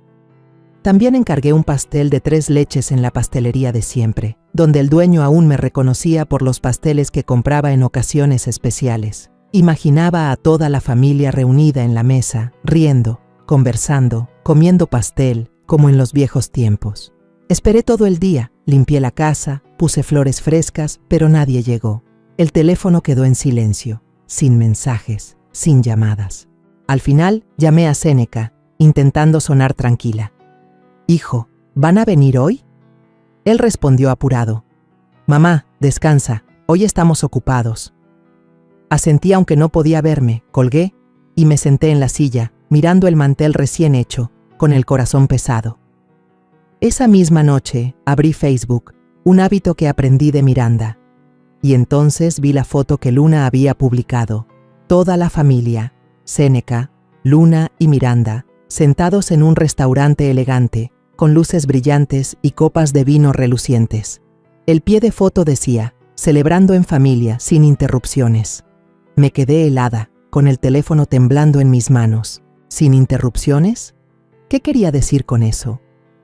También encargué un pastel de 3 leches en la pastelería de siempre, donde el dueño aún me reconocía por los pasteles que compraba en ocasiones especiales. Imaginaba a toda la familia reunida en la mesa, riendo, conversando, comiendo pastel, como en los viejos tiempos. Esperé todo el día, limpié la casa, puse flores frescas, pero nadie llegó. El teléfono quedó en silencio, sin mensajes, sin llamadas. Al final, llamé a Séneca, intentando sonar tranquila. «Hijo, ¿van a venir hoy?» Él respondió apurado: «Mamá, descansa, hoy estamos ocupados». Asentí aunque no podía verme, colgué y me senté en la silla, mirando el mantel recién hecho, con el corazón pesado. Esa misma noche abrí Facebook, un hábito que aprendí de Miranda. Y entonces vi la foto que Luna había publicado. Toda la familia, Séneca, Luna y Miranda, sentados en un restaurante elegante, con luces brillantes y copas de vino relucientes. El pie de foto decía: «Celebrando en familia, sin interrupciones». Me quedé helada, con el teléfono temblando en mis manos. ¿Sin interrupciones? ¿Qué quería decir con eso?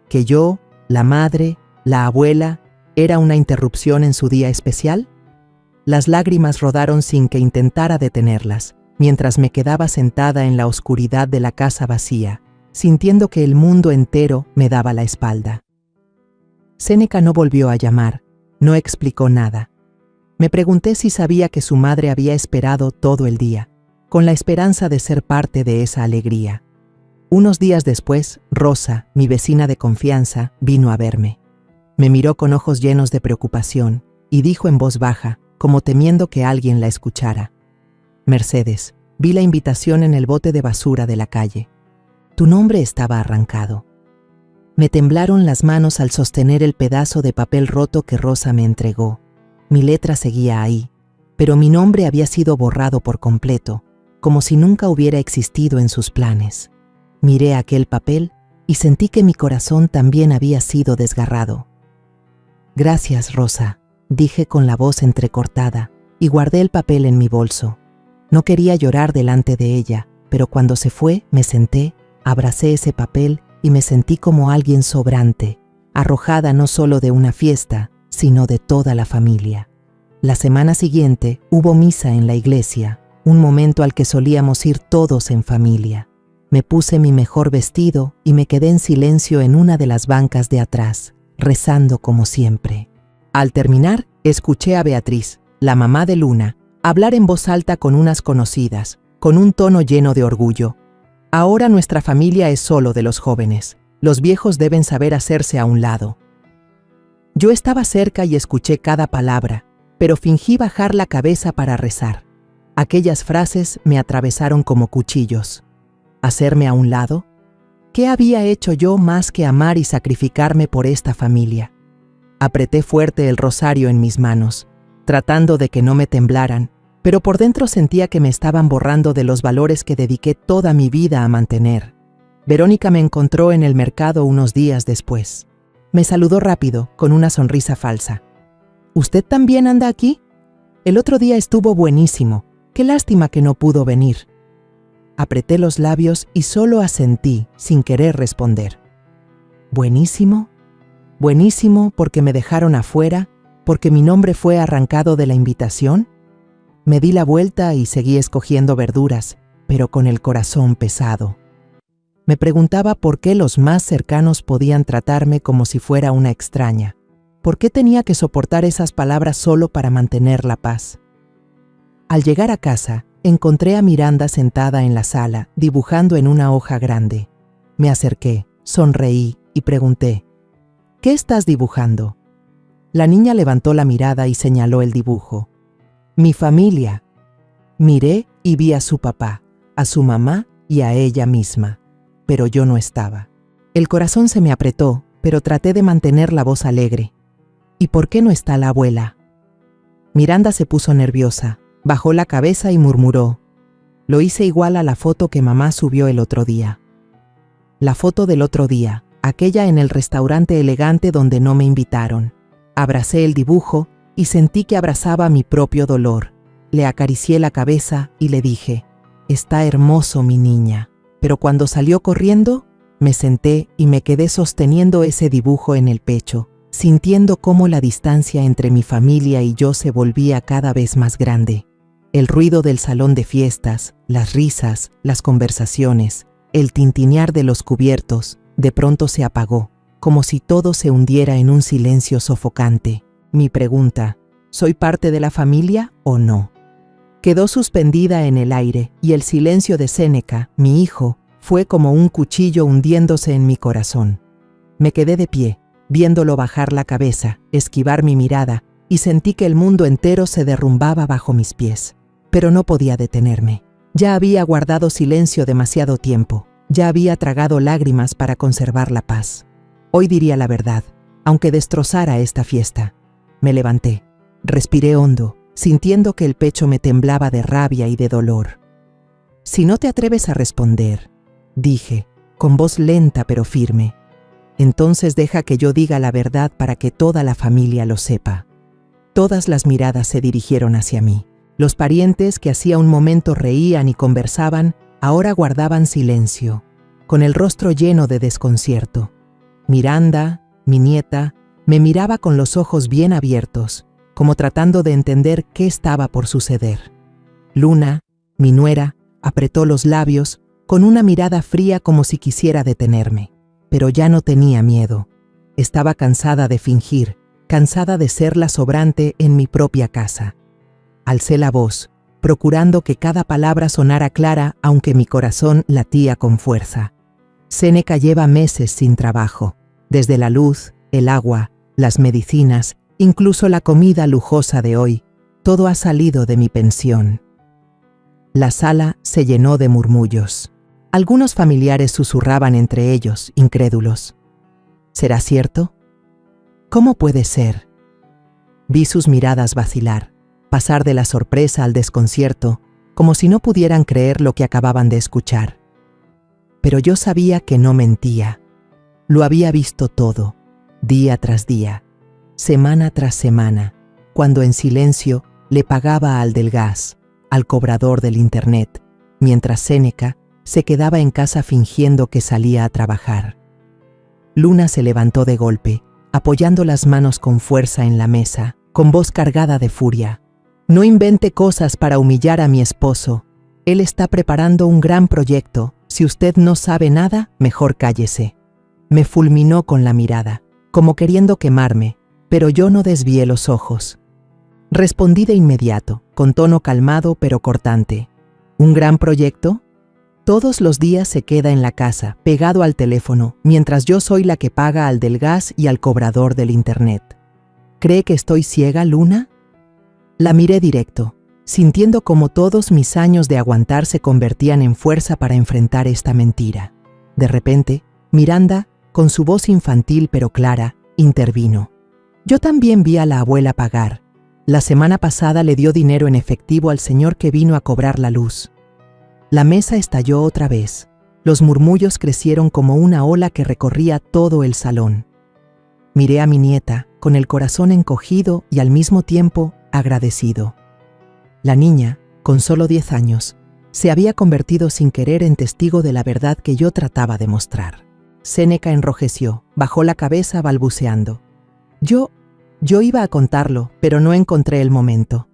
¿Que yo, la madre, la abuela, era una interrupción en su día especial? Las lágrimas rodaron sin que intentara detenerlas, mientras me quedaba sentada en la oscuridad de la casa vacía, sintiendo que el mundo entero me daba la espalda. Séneca no volvió a llamar, no explicó nada. Me pregunté si sabía que su madre había esperado todo el día, con la esperanza de ser parte de esa alegría. Unos días después, Rosa, mi vecina de confianza, vino a verme. Me miró con ojos llenos de preocupación y dijo en voz baja, como temiendo que alguien la escuchara: «Mercedes, vi la invitación en el bote de basura de la calle. Tu nombre estaba arrancado». Me temblaron las manos al sostener el pedazo de papel roto que Rosa me entregó. Mi letra seguía ahí, pero mi nombre había sido borrado por completo, como si nunca hubiera existido en sus planes. Miré aquel papel y sentí que mi corazón también había sido desgarrado. «Gracias, Rosa», dije con la voz entrecortada, y guardé el papel en mi bolso. No quería llorar delante de ella, pero cuando se fue, me senté, abracé ese papel y me sentí como alguien sobrante, arrojada no solo de una fiesta, sino de toda la familia. La semana siguiente hubo misa en la iglesia, un momento al que solíamos ir todos en familia. Me puse mi mejor vestido y me quedé en silencio en una de las bancas de atrás, rezando como siempre. Al terminar, escuché a Beatriz, la mamá de Luna, hablar en voz alta con unas conocidas, con un tono lleno de orgullo. «Ahora nuestra familia es solo de los jóvenes. Los viejos deben saber hacerse a un lado». Yo estaba cerca y escuché cada palabra, pero fingí bajar la cabeza para rezar. Aquellas frases me atravesaron como cuchillos. ¿Hacerme a un lado? ¿Qué había hecho yo más que amar y sacrificarme por esta familia? Apreté fuerte el rosario en mis manos, tratando de que no me temblaran, pero por dentro sentía que me estaban borrando de los valores que dediqué toda mi vida a mantener. Verónica me encontró en el mercado unos días después. Me saludó rápido, con una sonrisa falsa. «¿Usted también anda aquí? El otro día estuvo buenísimo. Qué lástima que no pudo venir». Apreté los labios y solo asentí, sin querer responder. ¿Buenísimo? ¿Buenísimo porque me dejaron afuera? ¿Porque mi nombre fue arrancado de la invitación? Me di la vuelta y seguí escogiendo verduras, pero con el corazón pesado. Me preguntaba por qué los más cercanos podían tratarme como si fuera una extraña. ¿Por qué tenía que soportar esas palabras solo para mantener la paz? Al llegar a casa, encontré a Miranda sentada en la sala, dibujando en una hoja grande. Me acerqué, sonreí y pregunté, «¿Qué estás dibujando?». La niña levantó la mirada y señaló el dibujo. «Mi familia». Miré y vi a su papá, a su mamá y a ella misma, pero yo no estaba. El corazón se me apretó, pero traté de mantener la voz alegre. «¿Y por qué no está la abuela?». Miranda se puso nerviosa. Bajó la cabeza y murmuró, «Lo hice igual a la foto que mamá subió el otro día». La foto del otro día, aquella en el restaurante elegante donde no me invitaron. Abracé el dibujo y sentí que abrazaba mi propio dolor. Le acaricié la cabeza y le dije, «Está hermoso, mi niña». Pero cuando salió corriendo, me senté y me quedé sosteniendo ese dibujo en el pecho, sintiendo cómo la distancia entre mi familia y yo se volvía cada vez más grande. El ruido del salón de fiestas, las risas, las conversaciones, el tintinear de los cubiertos, de pronto se apagó, como si todo se hundiera en un silencio sofocante. Mi pregunta, ¿soy parte de la familia o no?, quedó suspendida en el aire y el silencio de Séneca, mi hijo, fue como un cuchillo hundiéndose en mi corazón. Me quedé de pie, viéndolo bajar la cabeza, esquivar mi mirada, y sentí que el mundo entero se derrumbaba bajo mis pies. Pero no podía detenerme. Ya había guardado silencio demasiado tiempo. Ya había tragado lágrimas para conservar la paz. Hoy diría la verdad, aunque destrozara esta fiesta. Me levanté, respiré hondo, sintiendo que el pecho me temblaba de rabia y de dolor. «Si no te atreves a responder», dije, con voz lenta pero firme, «entonces deja que yo diga la verdad para que toda la familia lo sepa». Todas las miradas se dirigieron hacia mí. Los parientes que hacía un momento reían y conversaban, ahora guardaban silencio, con el rostro lleno de desconcierto. Miranda, mi nieta, me miraba con los ojos bien abiertos, como tratando de entender qué estaba por suceder. Luna, mi nuera, apretó los labios, con una mirada fría como si quisiera detenerme. Pero ya no tenía miedo. Estaba cansada de fingir, cansada de ser la sobrante en mi propia casa. Alcé la voz, procurando que cada palabra sonara clara, aunque mi corazón latía con fuerza. Séneca lleva meses sin trabajo. Desde la luz, el agua, las medicinas, incluso la comida lujosa de hoy, todo ha salido de mi pensión. La sala se llenó de murmullos. Algunos familiares susurraban entre ellos, incrédulos. ¿Será cierto? ¿Cómo puede ser? Vi sus miradas vacilar, pasar de la sorpresa al desconcierto, como si no pudieran creer lo que acababan de escuchar. Pero yo sabía que no mentía. Lo había visto todo, día tras día, semana tras semana, cuando en silencio le pagaba al del gas, al cobrador del internet, mientras Séneca se quedaba en casa fingiendo que salía a trabajar. Luna se levantó de golpe, apoyando las manos con fuerza en la mesa, con voz cargada de furia. «No invente cosas para humillar a mi esposo. Él está preparando un gran proyecto. Si usted no sabe nada, mejor cállese». Me fulminó con la mirada, como queriendo quemarme, pero yo no desvié los ojos. Respondí de inmediato, con tono calmado pero cortante. ¿Un gran proyecto? Todos los días se queda en la casa, pegado al teléfono, mientras yo soy la que paga al del gas y al cobrador del internet. ¿Cree que estoy ciega, Luna? La miré directo, sintiendo como todos mis años de aguantar se convertían en fuerza para enfrentar esta mentira. De repente, Miranda, con su voz infantil pero clara, intervino. Yo también vi a la abuela pagar. La semana pasada le dio dinero en efectivo al señor que vino a cobrar la luz. La mesa estalló otra vez. Los murmullos crecieron como una ola que recorría todo el salón. Miré a mi nieta, con el corazón encogido y al mismo tiempo agradecido. La niña, con solo 10 años, se había convertido sin querer en testigo de la verdad que yo trataba de mostrar. Séneca enrojeció, bajó la cabeza balbuceando. Yo iba a contarlo, pero no encontré el momento.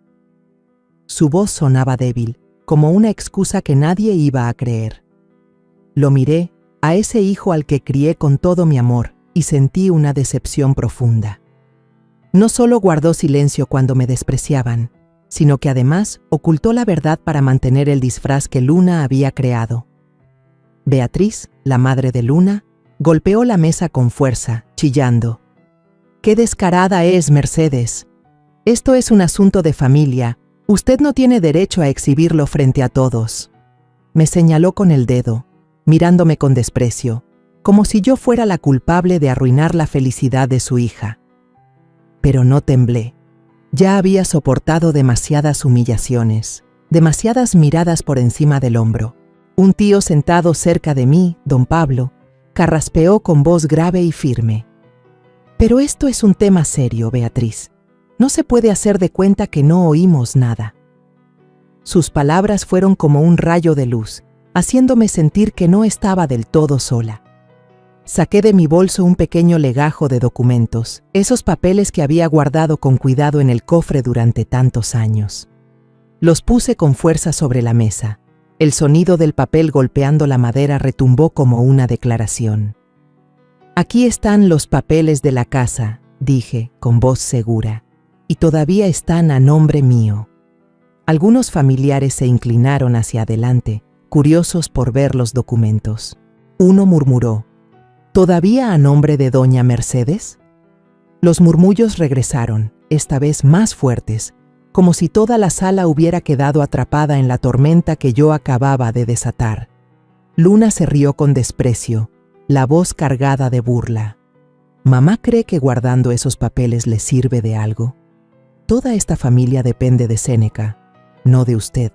Su voz sonaba débil, como una excusa que nadie iba a creer. Lo miré, a ese hijo al que crié con todo mi amor, y sentí una decepción profunda. No solo guardó silencio cuando me despreciaban, sino que además ocultó la verdad para mantener el disfraz que Luna había creado. Beatriz, la madre de Luna, golpeó la mesa con fuerza, chillando. «¡Qué descarada es, Mercedes! Esto es un asunto de familia. Usted no tiene derecho a exhibirlo frente a todos». Me señaló con el dedo, mirándome con desprecio, como si yo fuera la culpable de arruinar la felicidad de su hija. Pero no temblé. Ya había soportado demasiadas humillaciones, demasiadas miradas por encima del hombro. Un tío sentado cerca de mí, don Pablo, carraspeó con voz grave y firme. «Pero esto es un tema serio, Beatriz. No se puede hacer de cuenta que no oímos nada». Sus palabras fueron como un rayo de luz, haciéndome sentir que no estaba del todo sola. Saqué de mi bolso un pequeño legajo de documentos, esos papeles que había guardado con cuidado en el cofre durante tantos años. Los puse con fuerza sobre la mesa. El sonido del papel golpeando la madera retumbó como una declaración. «Aquí están los papeles de la casa», dije con voz segura, «y todavía están a nombre mío». Algunos familiares se inclinaron hacia adelante, curiosos por ver los documentos. Uno murmuró: «¿Todavía a nombre de doña Mercedes?». Los murmullos regresaron, esta vez más fuertes, como si toda la sala hubiera quedado atrapada en la tormenta que yo acababa de desatar. Luna se rió con desprecio, la voz cargada de burla. «¿Mamá cree que guardando esos papeles le sirve de algo? Toda esta familia depende de Séneca, no de usted».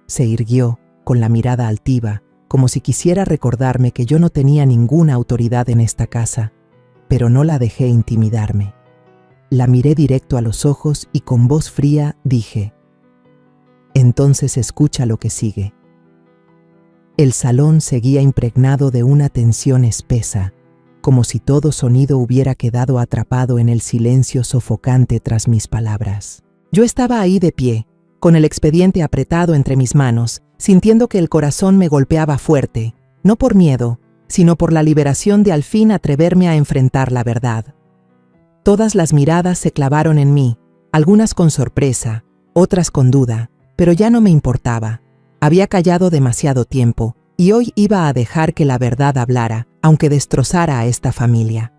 Se irguió, con la mirada altiva, como si quisiera recordarme que yo no tenía ninguna autoridad en esta casa, pero no la dejé intimidarme. La miré directo a los ojos y con voz fría dije: «Entonces escucha lo que sigue». El salón seguía impregnado de una tensión espesa, como si todo sonido hubiera quedado atrapado en el silencio sofocante tras mis palabras. Yo estaba ahí de pie, con el expediente apretado entre mis manos, sintiendo que el corazón me golpeaba fuerte, no por miedo, sino por la liberación de al fin atreverme a enfrentar la verdad. Todas las miradas se clavaron en mí, algunas con sorpresa, otras con duda, pero ya no me importaba. Había callado demasiado tiempo, y hoy iba a dejar que la verdad hablara, aunque destrozara a esta familia.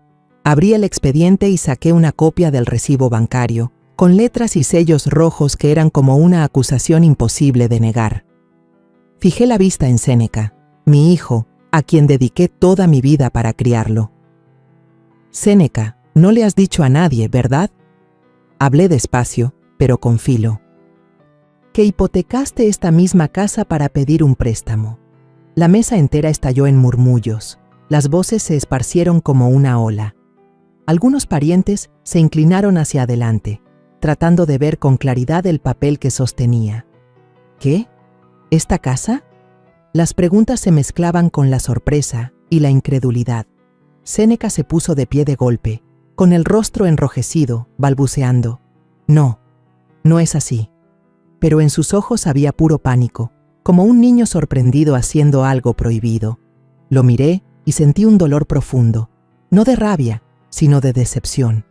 Abrí el expediente y saqué una copia del recibo bancario, con letras y sellos rojos que eran como una acusación imposible de negar. Fijé la vista en Séneca, mi hijo, a quien dediqué toda mi vida para criarlo. «Séneca, no le has dicho a nadie, ¿verdad?». Hablé despacio, pero con filo. «Que hipotecaste esta misma casa para pedir un préstamo». La mesa entera estalló en murmullos. Las voces se esparcieron como una ola. Algunos parientes se inclinaron hacia adelante, tratando de ver con claridad el papel que sostenía. ¿Qué? ¿Esta casa? Las preguntas se mezclaban con la sorpresa y la incredulidad. Séneca se puso de pie de golpe, con el rostro enrojecido, balbuceando. No, no es así. Pero en sus ojos había puro pánico, como un niño sorprendido haciendo algo prohibido. Lo miré y sentí un dolor profundo, no de rabia, sino de decepción.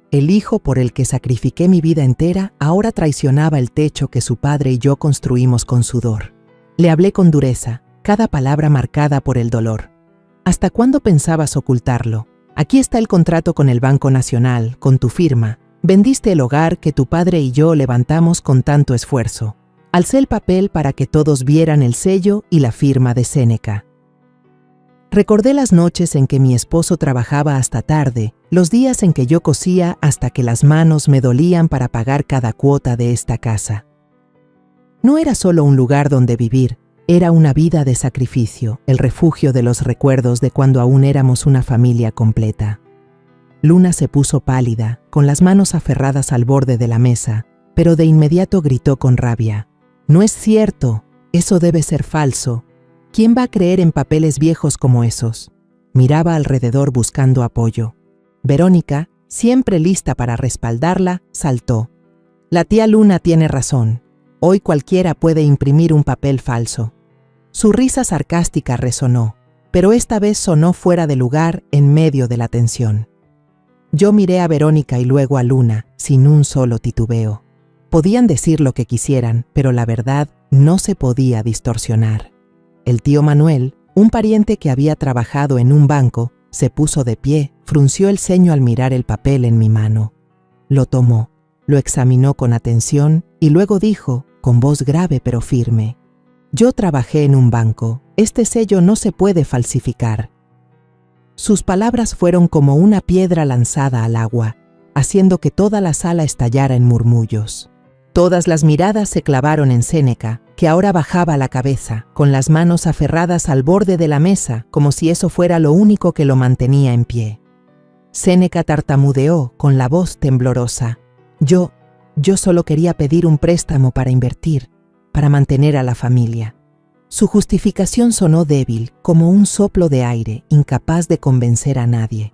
El hijo por el que sacrifiqué mi vida entera ahora traicionaba el techo que su padre y yo construimos con sudor. Le hablé con dureza, cada palabra marcada por el dolor. ¿Hasta cuándo pensabas ocultarlo? Aquí está el contrato con el Banco Nacional, con tu firma. Vendiste el hogar que tu padre y yo levantamos con tanto esfuerzo. Alcé el papel para que todos vieran el sello y la firma de Séneca. Recordé las noches en que mi esposo trabajaba hasta tarde, los días en que yo cosía hasta que las manos me dolían para pagar cada cuota de esta casa. No era solo un lugar donde vivir, era una vida de sacrificio, el refugio de los recuerdos de cuando aún éramos una familia completa. Luna se puso pálida, con las manos aferradas al borde de la mesa, pero de inmediato gritó con rabia. «No es cierto, eso debe ser falso. ¿Quién va a creer en papeles viejos como esos?». Miraba alrededor buscando apoyo. Verónica, siempre lista para respaldarla, saltó. «La tía Luna tiene razón. Hoy cualquiera puede imprimir un papel falso». Su risa sarcástica resonó, pero esta vez sonó fuera de lugar en medio de la tensión. Yo miré a Verónica y luego a Luna, sin un solo titubeo. Podían decir lo que quisieran, pero la verdad no se podía distorsionar. El tío Manuel, un pariente que había trabajado en un banco, se puso de pie, frunció el ceño al mirar el papel en mi mano. Lo tomó, lo examinó con atención y luego dijo, con voz grave pero firme: «Yo trabajé en un banco, este sello no se puede falsificar». Sus palabras fueron como una piedra lanzada al agua, haciendo que toda la sala estallara en murmullos. Todas las miradas se clavaron en Séneca, que ahora bajaba la cabeza, con las manos aferradas al borde de la mesa, como si eso fuera lo único que lo mantenía en pie. Séneca tartamudeó con la voz temblorosa. Yo solo quería pedir un préstamo para invertir, para mantener a la familia». Su justificación sonó débil, como un soplo de aire, incapaz de convencer a nadie.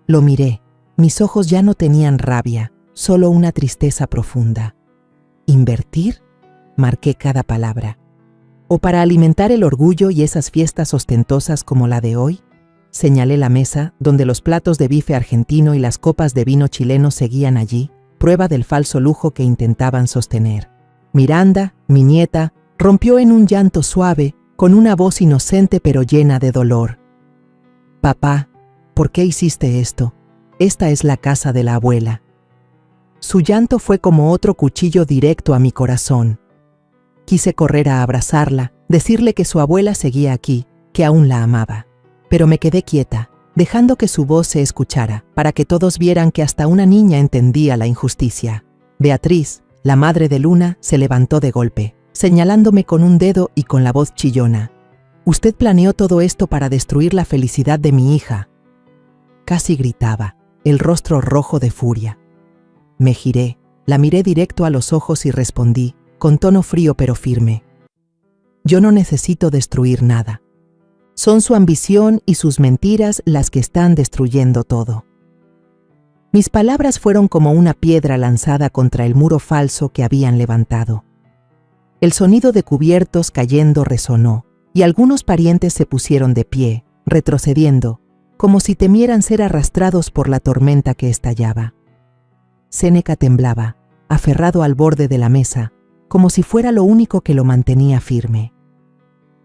Lo miré. Mis ojos ya no tenían rabia, solo una tristeza profunda. ¿Invertir? Marqué cada palabra. ¿O para alimentar el orgullo y esas fiestas ostentosas como la de hoy? Señalé la mesa, donde los platos de bife argentino y las copas de vino chileno seguían allí, prueba del falso lujo que intentaban sostener. Miranda, mi nieta, rompió en un llanto suave, con una voz inocente pero llena de dolor. «Papá, ¿por qué hiciste esto? Esta es la casa de la abuela». Su llanto fue como otro cuchillo directo a mi corazón. Quise correr a abrazarla, decirle que su abuela seguía aquí, que aún la amaba. Pero me quedé quieta, dejando que su voz se escuchara, para que todos vieran que hasta una niña entendía la injusticia. Beatriz, la madre de Luna, se levantó de golpe, señalándome con un dedo y con la voz chillona. «Usted planeó todo esto para destruir la felicidad de mi hija». Casi gritaba, el rostro rojo de furia. Me giré, la miré directo a los ojos y respondí, con tono frío pero firme: «Yo no necesito destruir nada. Son su ambición y sus mentiras las que están destruyendo todo». Mis palabras fueron como una piedra lanzada contra el muro falso que habían levantado. El sonido de cubiertos cayendo resonó, y algunos parientes se pusieron de pie, retrocediendo, como si temieran ser arrastrados por la tormenta que estallaba. Séneca temblaba, aferrado al borde de la mesa, como si fuera lo único que lo mantenía firme.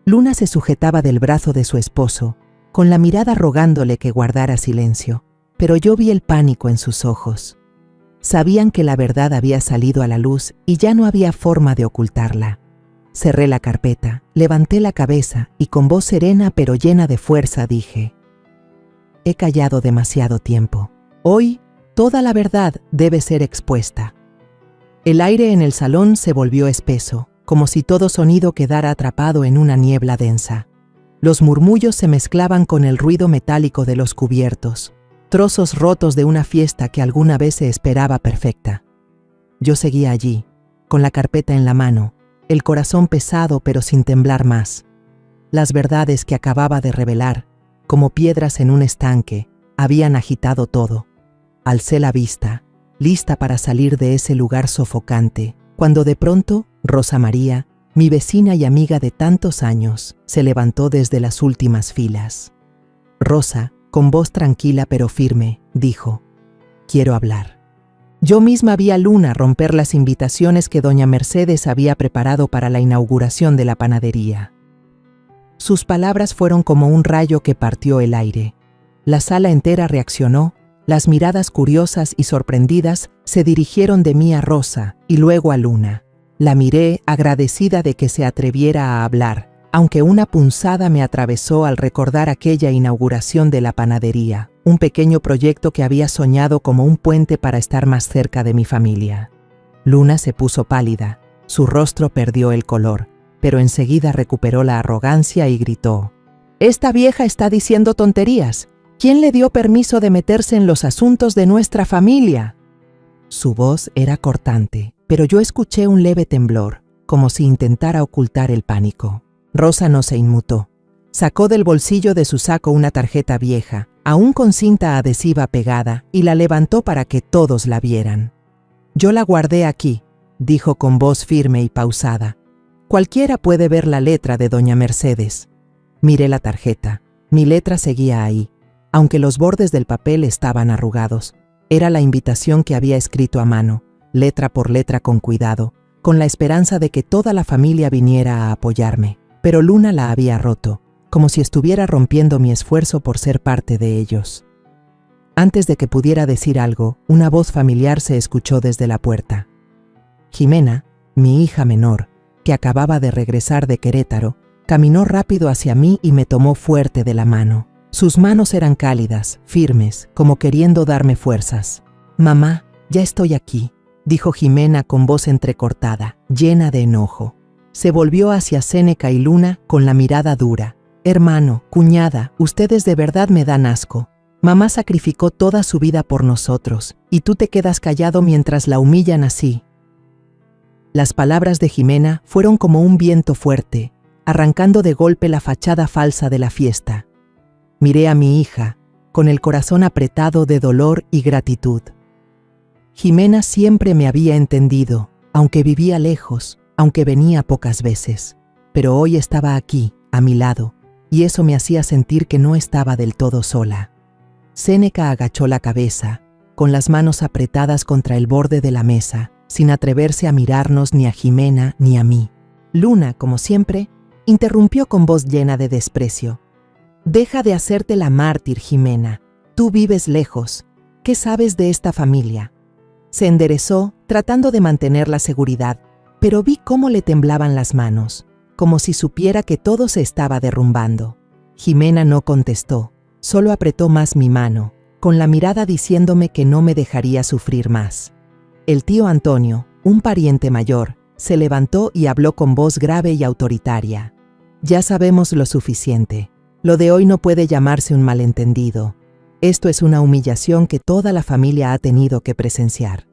Luna se sujetaba del brazo de su esposo, con la mirada rogándole que guardara silencio, pero yo vi el pánico en sus ojos. Sabían que la verdad había salido a la luz y ya no había forma de ocultarla. Cerré la carpeta, levanté la cabeza y con voz serena pero llena de fuerza dije: «He callado demasiado tiempo. Hoy, toda la verdad debe ser expuesta». El aire en el salón se volvió espeso, como si todo sonido quedara atrapado en una niebla densa. Los murmullos se mezclaban con el ruido metálico de los cubiertos, trozos rotos de una fiesta que alguna vez se esperaba perfecta. Yo seguía allí, con la carpeta en la mano, el corazón pesado pero sin temblar más. Las verdades que acababa de revelar, como piedras en un estanque, habían agitado todo. Alcé la vista, lista para salir de ese lugar sofocante, cuando de pronto Rosa María, mi vecina y amiga de tantos años, se levantó desde las últimas filas. Rosa, con voz tranquila pero firme, dijo: «Quiero hablar». Yo misma vi a Luna romper las invitaciones que doña Mercedes había preparado para la inauguración de la panadería. Sus palabras fueron como un rayo que partió el aire. La sala entera reaccionó, las miradas curiosas y sorprendidas se dirigieron de mí a Rosa y luego a Luna. La miré agradecida de que se atreviera a hablar, aunque una punzada me atravesó al recordar aquella inauguración de la panadería, un pequeño proyecto que había soñado como un puente para estar más cerca de mi familia. Luna se puso pálida, su rostro perdió el color, pero enseguida recuperó la arrogancia y gritó: «Esta vieja está diciendo tonterías. ¿Quién le dio permiso de meterse en los asuntos de nuestra familia?». Su voz era cortante, pero yo escuché un leve temblor, como si intentara ocultar el pánico. Rosa no se inmutó. Sacó del bolsillo de su saco una tarjeta vieja, aún con cinta adhesiva pegada, y la levantó para que todos la vieran. «Yo la guardé aquí», dijo con voz firme y pausada. «Cualquiera puede ver la letra de doña Mercedes». Miré la tarjeta. Mi letra seguía ahí, aunque los bordes del papel estaban arrugados. Era la invitación que había escrito a mano, letra por letra con cuidado, con la esperanza de que toda la familia viniera a apoyarme. Pero Luna la había roto, como si estuviera rompiendo mi esfuerzo por ser parte de ellos. Antes de que pudiera decir algo, una voz familiar se escuchó desde la puerta. Jimena, mi hija menor, que acababa de regresar de Querétaro, caminó rápido hacia mí y me tomó fuerte de la mano. Sus manos eran cálidas, firmes, como queriendo darme fuerzas. «Mamá, ya estoy aquí», dijo Jimena con voz entrecortada, llena de enojo. Se volvió hacia Séneca y Luna con la mirada dura. «Hermano, cuñada, ustedes de verdad me dan asco. Mamá sacrificó toda su vida por nosotros, y tú te quedas callado mientras la humillan así». Las palabras de Jimena fueron como un viento fuerte, arrancando de golpe la fachada falsa de la fiesta. Miré a mi hija, con el corazón apretado de dolor y gratitud. Jimena siempre me había entendido, aunque vivía lejos, aunque venía pocas veces. Pero hoy estaba aquí, a mi lado, y eso me hacía sentir que no estaba del todo sola. Séneca agachó la cabeza, con las manos apretadas contra el borde de la mesa, sin atreverse a mirarnos ni a Jimena ni a mí. Luna, como siempre, interrumpió con voz llena de desprecio. «Deja de hacerte la mártir, Jimena. Tú vives lejos. ¿Qué sabes de esta familia?». Se enderezó, tratando de mantener la seguridad, pero vi cómo le temblaban las manos, como si supiera que todo se estaba derrumbando. Jimena no contestó, solo apretó más mi mano, con la mirada diciéndome que no me dejaría sufrir más. El tío Antonio, un pariente mayor, se levantó y habló con voz grave y autoritaria. «Ya sabemos lo suficiente. Lo de hoy no puede llamarse un malentendido. Esto es una humillación que toda la familia ha tenido que presenciar».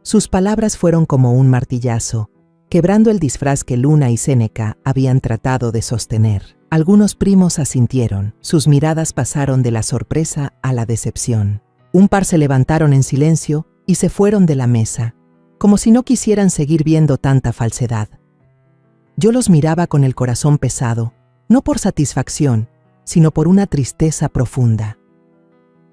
Sus palabras fueron como un martillazo, quebrando el disfraz que Luna y Séneca habían tratado de sostener. Algunos primos asintieron, sus miradas pasaron de la sorpresa a la decepción. Un par se levantaron en silencio y se fueron de la mesa, como si no quisieran seguir viendo tanta falsedad. Yo los miraba con el corazón pesado, no por satisfacción, sino por una tristeza profunda.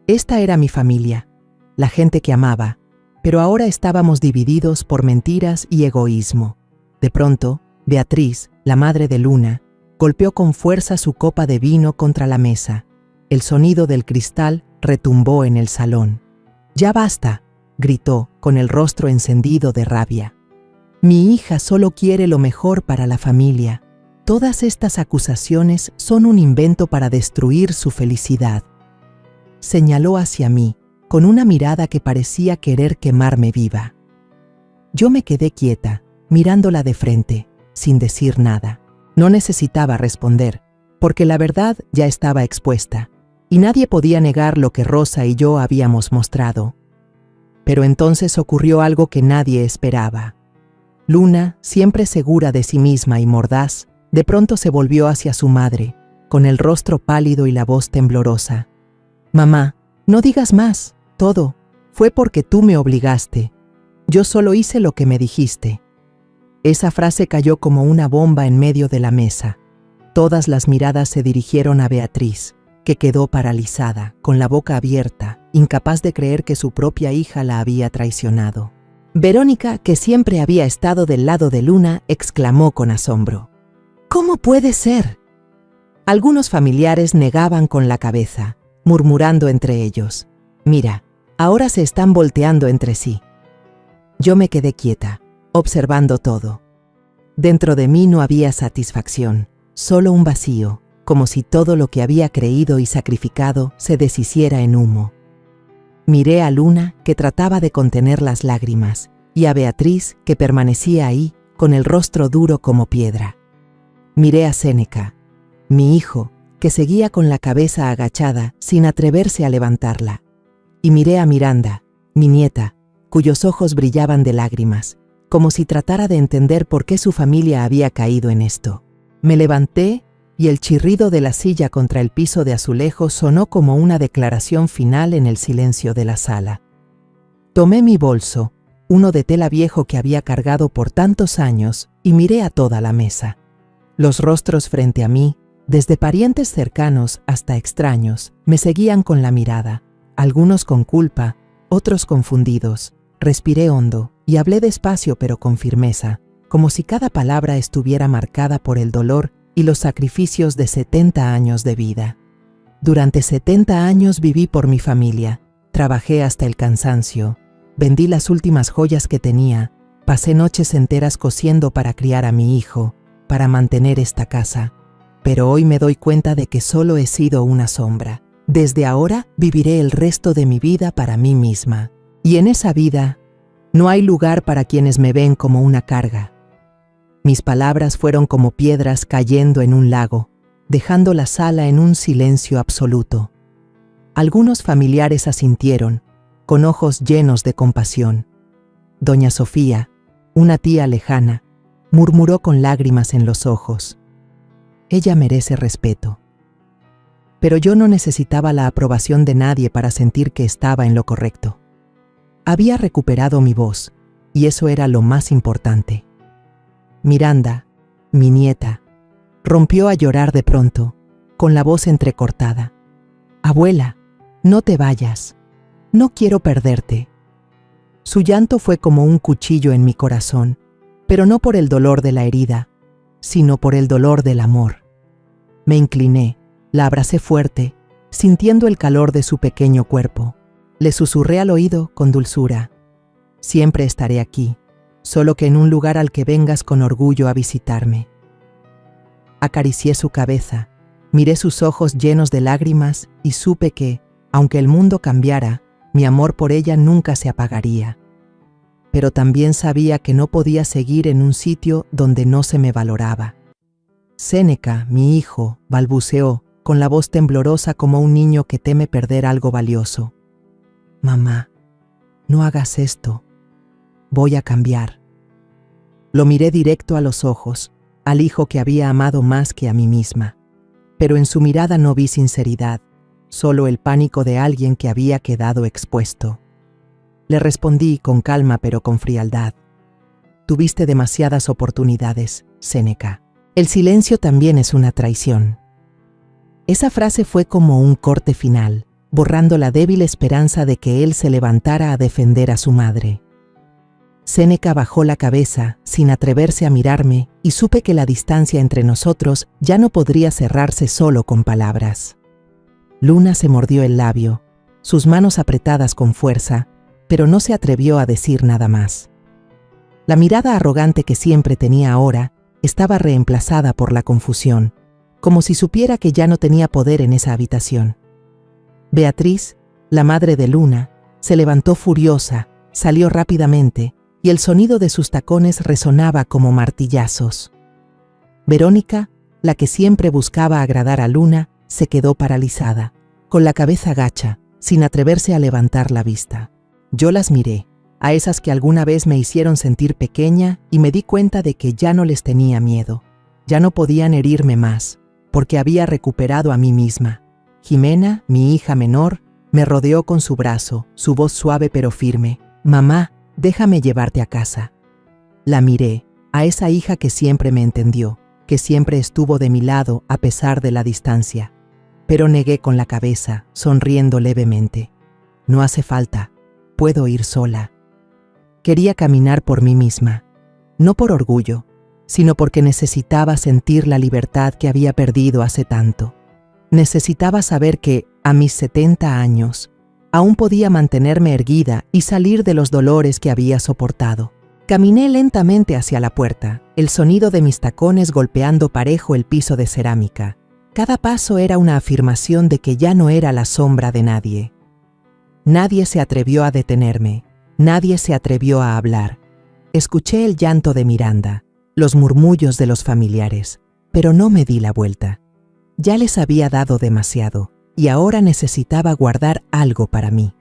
Esta era mi familia, la gente que amaba, pero ahora estábamos divididos por mentiras y egoísmo. De pronto, Beatriz, la madre de Luna, golpeó con fuerza su copa de vino contra la mesa. El sonido del cristal retumbó en el salón. «Ya basta», gritó, con el rostro encendido de rabia. «Mi hija solo quiere lo mejor para la familia. Todas estas acusaciones son un invento para destruir su felicidad». Señaló hacia mí, con una mirada que parecía querer quemarme viva. Yo me quedé quieta, mirándola de frente, sin decir nada. No necesitaba responder, porque la verdad ya estaba expuesta, y nadie podía negar lo que Rosa y yo habíamos mostrado. Pero entonces ocurrió algo que nadie esperaba. Luna, siempre segura de sí misma y mordaz, de pronto se volvió hacia su madre, con el rostro pálido y la voz temblorosa. «Mamá, no digas más, todo fue porque tú me obligaste. Yo solo hice lo que me dijiste». Esa frase cayó como una bomba en medio de la mesa. Todas las miradas se dirigieron a Beatriz, que quedó paralizada, con la boca abierta, incapaz de creer que su propia hija la había traicionado. Verónica, que siempre había estado del lado de Luna, exclamó con asombro: «¿Cómo puede ser?». Algunos familiares negaban con la cabeza, murmurando entre ellos: «Mira, ahora se están volteando entre sí». Yo me quedé quieta, observando todo. Dentro de mí no había satisfacción, solo un vacío, como si todo lo que había creído y sacrificado se deshiciera en humo. Miré a Luna, que trataba de contener las lágrimas, y a Beatriz, que permanecía ahí, con el rostro duro como piedra. Miré a Séneca, mi hijo, que seguía con la cabeza agachada, sin atreverse a levantarla. Y miré a Miranda, mi nieta, cuyos ojos brillaban de lágrimas, como si tratara de entender por qué su familia había caído en esto. Me levanté, y el chirrido de la silla contra el piso de azulejo sonó como una declaración final en el silencio de la sala. Tomé mi bolso, uno de tela viejo que había cargado por tantos años, y miré a toda la mesa. Los rostros frente a mí, desde parientes cercanos hasta extraños, me seguían con la mirada, algunos con culpa, otros confundidos. Respiré hondo y hablé despacio pero con firmeza, como si cada palabra estuviera marcada por el dolor y los sacrificios de 70 años de vida. Durante 70 años viví por mi familia, trabajé hasta el cansancio, vendí las últimas joyas que tenía, pasé noches enteras cosiendo para criar a mi hijo, para mantener esta casa. Pero hoy me doy cuenta de que solo he sido una sombra. Desde ahora viviré el resto de mi vida para mí misma. Y en esa vida no hay lugar para quienes me ven como una carga. Mis palabras fueron como piedras cayendo en un lago, dejando la sala en un silencio absoluto. Algunos familiares asintieron, con ojos llenos de compasión. Doña Sofía, una tía lejana, murmuró con lágrimas en los ojos: «Ella merece respeto». Pero yo no necesitaba la aprobación de nadie para sentir que estaba en lo correcto. Había recuperado mi voz, y eso era lo más importante. Miranda, mi nieta, rompió a llorar de pronto, con la voz entrecortada. «Abuela, no te vayas. No quiero perderte». Su llanto fue como un cuchillo en mi corazón, pero no por el dolor de la herida, sino por el dolor del amor. Me incliné, la abracé fuerte, sintiendo el calor de su pequeño cuerpo. Le susurré al oído con dulzura: «Siempre estaré aquí, solo que en un lugar al que vengas con orgullo a visitarme». Acaricié su cabeza, miré sus ojos llenos de lágrimas y supe que, aunque el mundo cambiara, mi amor por ella nunca se apagaría. Pero también sabía que no podía seguir en un sitio donde no se me valoraba. «Séneca, mi hijo», balbuceó, con la voz temblorosa como un niño que teme perder algo valioso. «Mamá, no hagas esto. Voy a cambiar». Lo miré directo a los ojos, al hijo que había amado más que a mí misma. Pero en su mirada no vi sinceridad, solo el pánico de alguien que había quedado expuesto. Le respondí con calma pero con frialdad: «Tuviste demasiadas oportunidades, Séneca. El silencio también es una traición». Esa frase fue como un corte final, borrando la débil esperanza de que él se levantara a defender a su madre. Séneca bajó la cabeza, sin atreverse a mirarme, y supe que la distancia entre nosotros ya no podría cerrarse solo con palabras. Luna se mordió el labio, sus manos apretadas con fuerza, pero no se atrevió a decir nada más. La mirada arrogante que siempre tenía ahora estaba reemplazada por la confusión, como si supiera que ya no tenía poder en esa habitación. Beatriz, la madre de Luna, se levantó furiosa, salió rápidamente, y el sonido de sus tacones resonaba como martillazos. Verónica, la que siempre buscaba agradar a Luna, se quedó paralizada, con la cabeza gacha, sin atreverse a levantar la vista. Yo las miré, a esas que alguna vez me hicieron sentir pequeña, y me di cuenta de que ya no les tenía miedo. Ya no podían herirme más, porque había recuperado a mí misma. Jimena, mi hija menor, me rodeó con su brazo, su voz suave pero firme. «Mamá, déjame llevarte a casa». La miré, a esa hija que siempre me entendió, que siempre estuvo de mi lado a pesar de la distancia. Pero negué con la cabeza, sonriendo levemente. «No hace falta, puedo ir sola». Quería caminar por mí misma, no por orgullo, sino porque necesitaba sentir la libertad que había perdido hace tanto. Necesitaba saber que, a mis 70 años, aún podía mantenerme erguida y salir de los dolores que había soportado. Caminé lentamente hacia la puerta, el sonido de mis tacones golpeando parejo el piso de cerámica. Cada paso era una afirmación de que ya no era la sombra de nadie. Nadie se atrevió a detenerme, nadie se atrevió a hablar. Escuché el llanto de Miranda, los murmullos de los familiares, pero no me di la vuelta. Ya les había dado demasiado, y ahora necesitaba guardar algo para mí.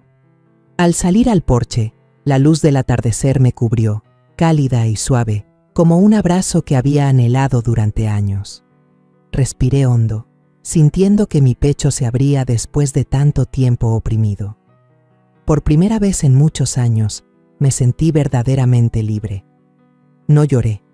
Al salir al porche, la luz del atardecer me cubrió, cálida y suave, como un abrazo que había anhelado durante años. Respiré hondo, sintiendo que mi pecho se abría después de tanto tiempo oprimido. Por primera vez en muchos años, me sentí verdaderamente libre. No lloré,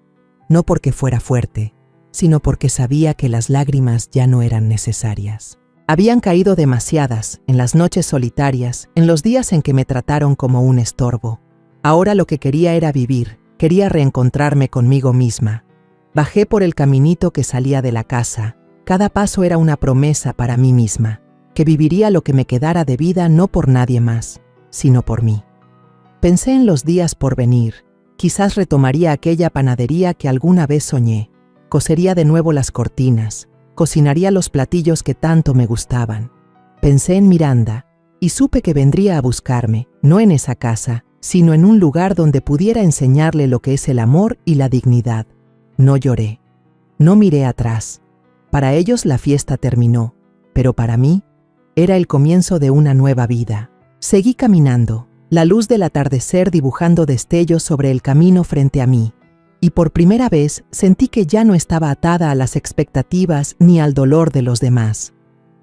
no porque fuera fuerte, sino porque sabía que las lágrimas ya no eran necesarias. Habían caído demasiadas en las noches solitarias, en los días en que me trataron como un estorbo. Ahora lo que quería era vivir, quería reencontrarme conmigo misma. Bajé por el caminito que salía de la casa. Cada paso era una promesa para mí misma, que viviría lo que me quedara de vida no por nadie más, sino por mí. Pensé en los días por venir. Quizás retomaría aquella panadería que alguna vez soñé. Cosería de nuevo las cortinas, cocinaría los platillos que tanto me gustaban. Pensé en Miranda y supe que vendría a buscarme, no en esa casa, sino en un lugar donde pudiera enseñarle lo que es el amor y la dignidad. No lloré, no miré atrás. Para ellos la fiesta terminó, pero para mí era el comienzo de una nueva vida. Seguí caminando, la luz del atardecer dibujando destellos sobre el camino frente a mí. Y por primera vez sentí que ya no estaba atada a las expectativas ni al dolor de los demás.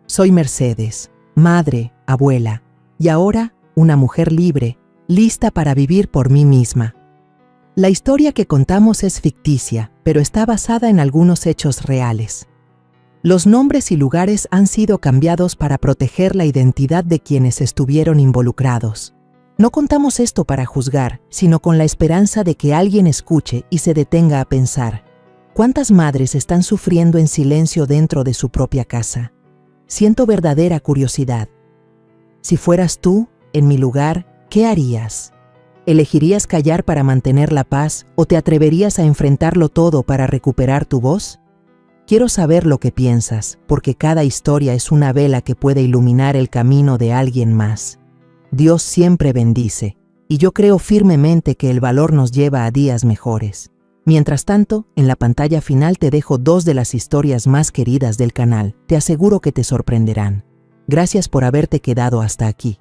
Soy Mercedes, madre, abuela, y ahora una mujer libre, lista para vivir por mí misma. La historia que contamos es ficticia, pero está basada en algunos hechos reales. Los nombres y lugares han sido cambiados para proteger la identidad de quienes estuvieron involucrados. No contamos esto para juzgar, sino con la esperanza de que alguien escuche y se detenga a pensar. ¿Cuántas madres están sufriendo en silencio dentro de su propia casa? Siento verdadera curiosidad. Si fueras tú, en mi lugar, ¿qué harías? ¿Elegirías callar para mantener la paz o te atreverías a enfrentarlo todo para recuperar tu voz? Quiero saber lo que piensas, porque cada historia es una vela que puede iluminar el camino de alguien más. Dios siempre bendice, y yo creo firmemente que el valor nos lleva a días mejores. Mientras tanto, en la pantalla final te dejo 2 de las historias más queridas del canal. Te aseguro que te sorprenderán. Gracias por haberte quedado hasta aquí.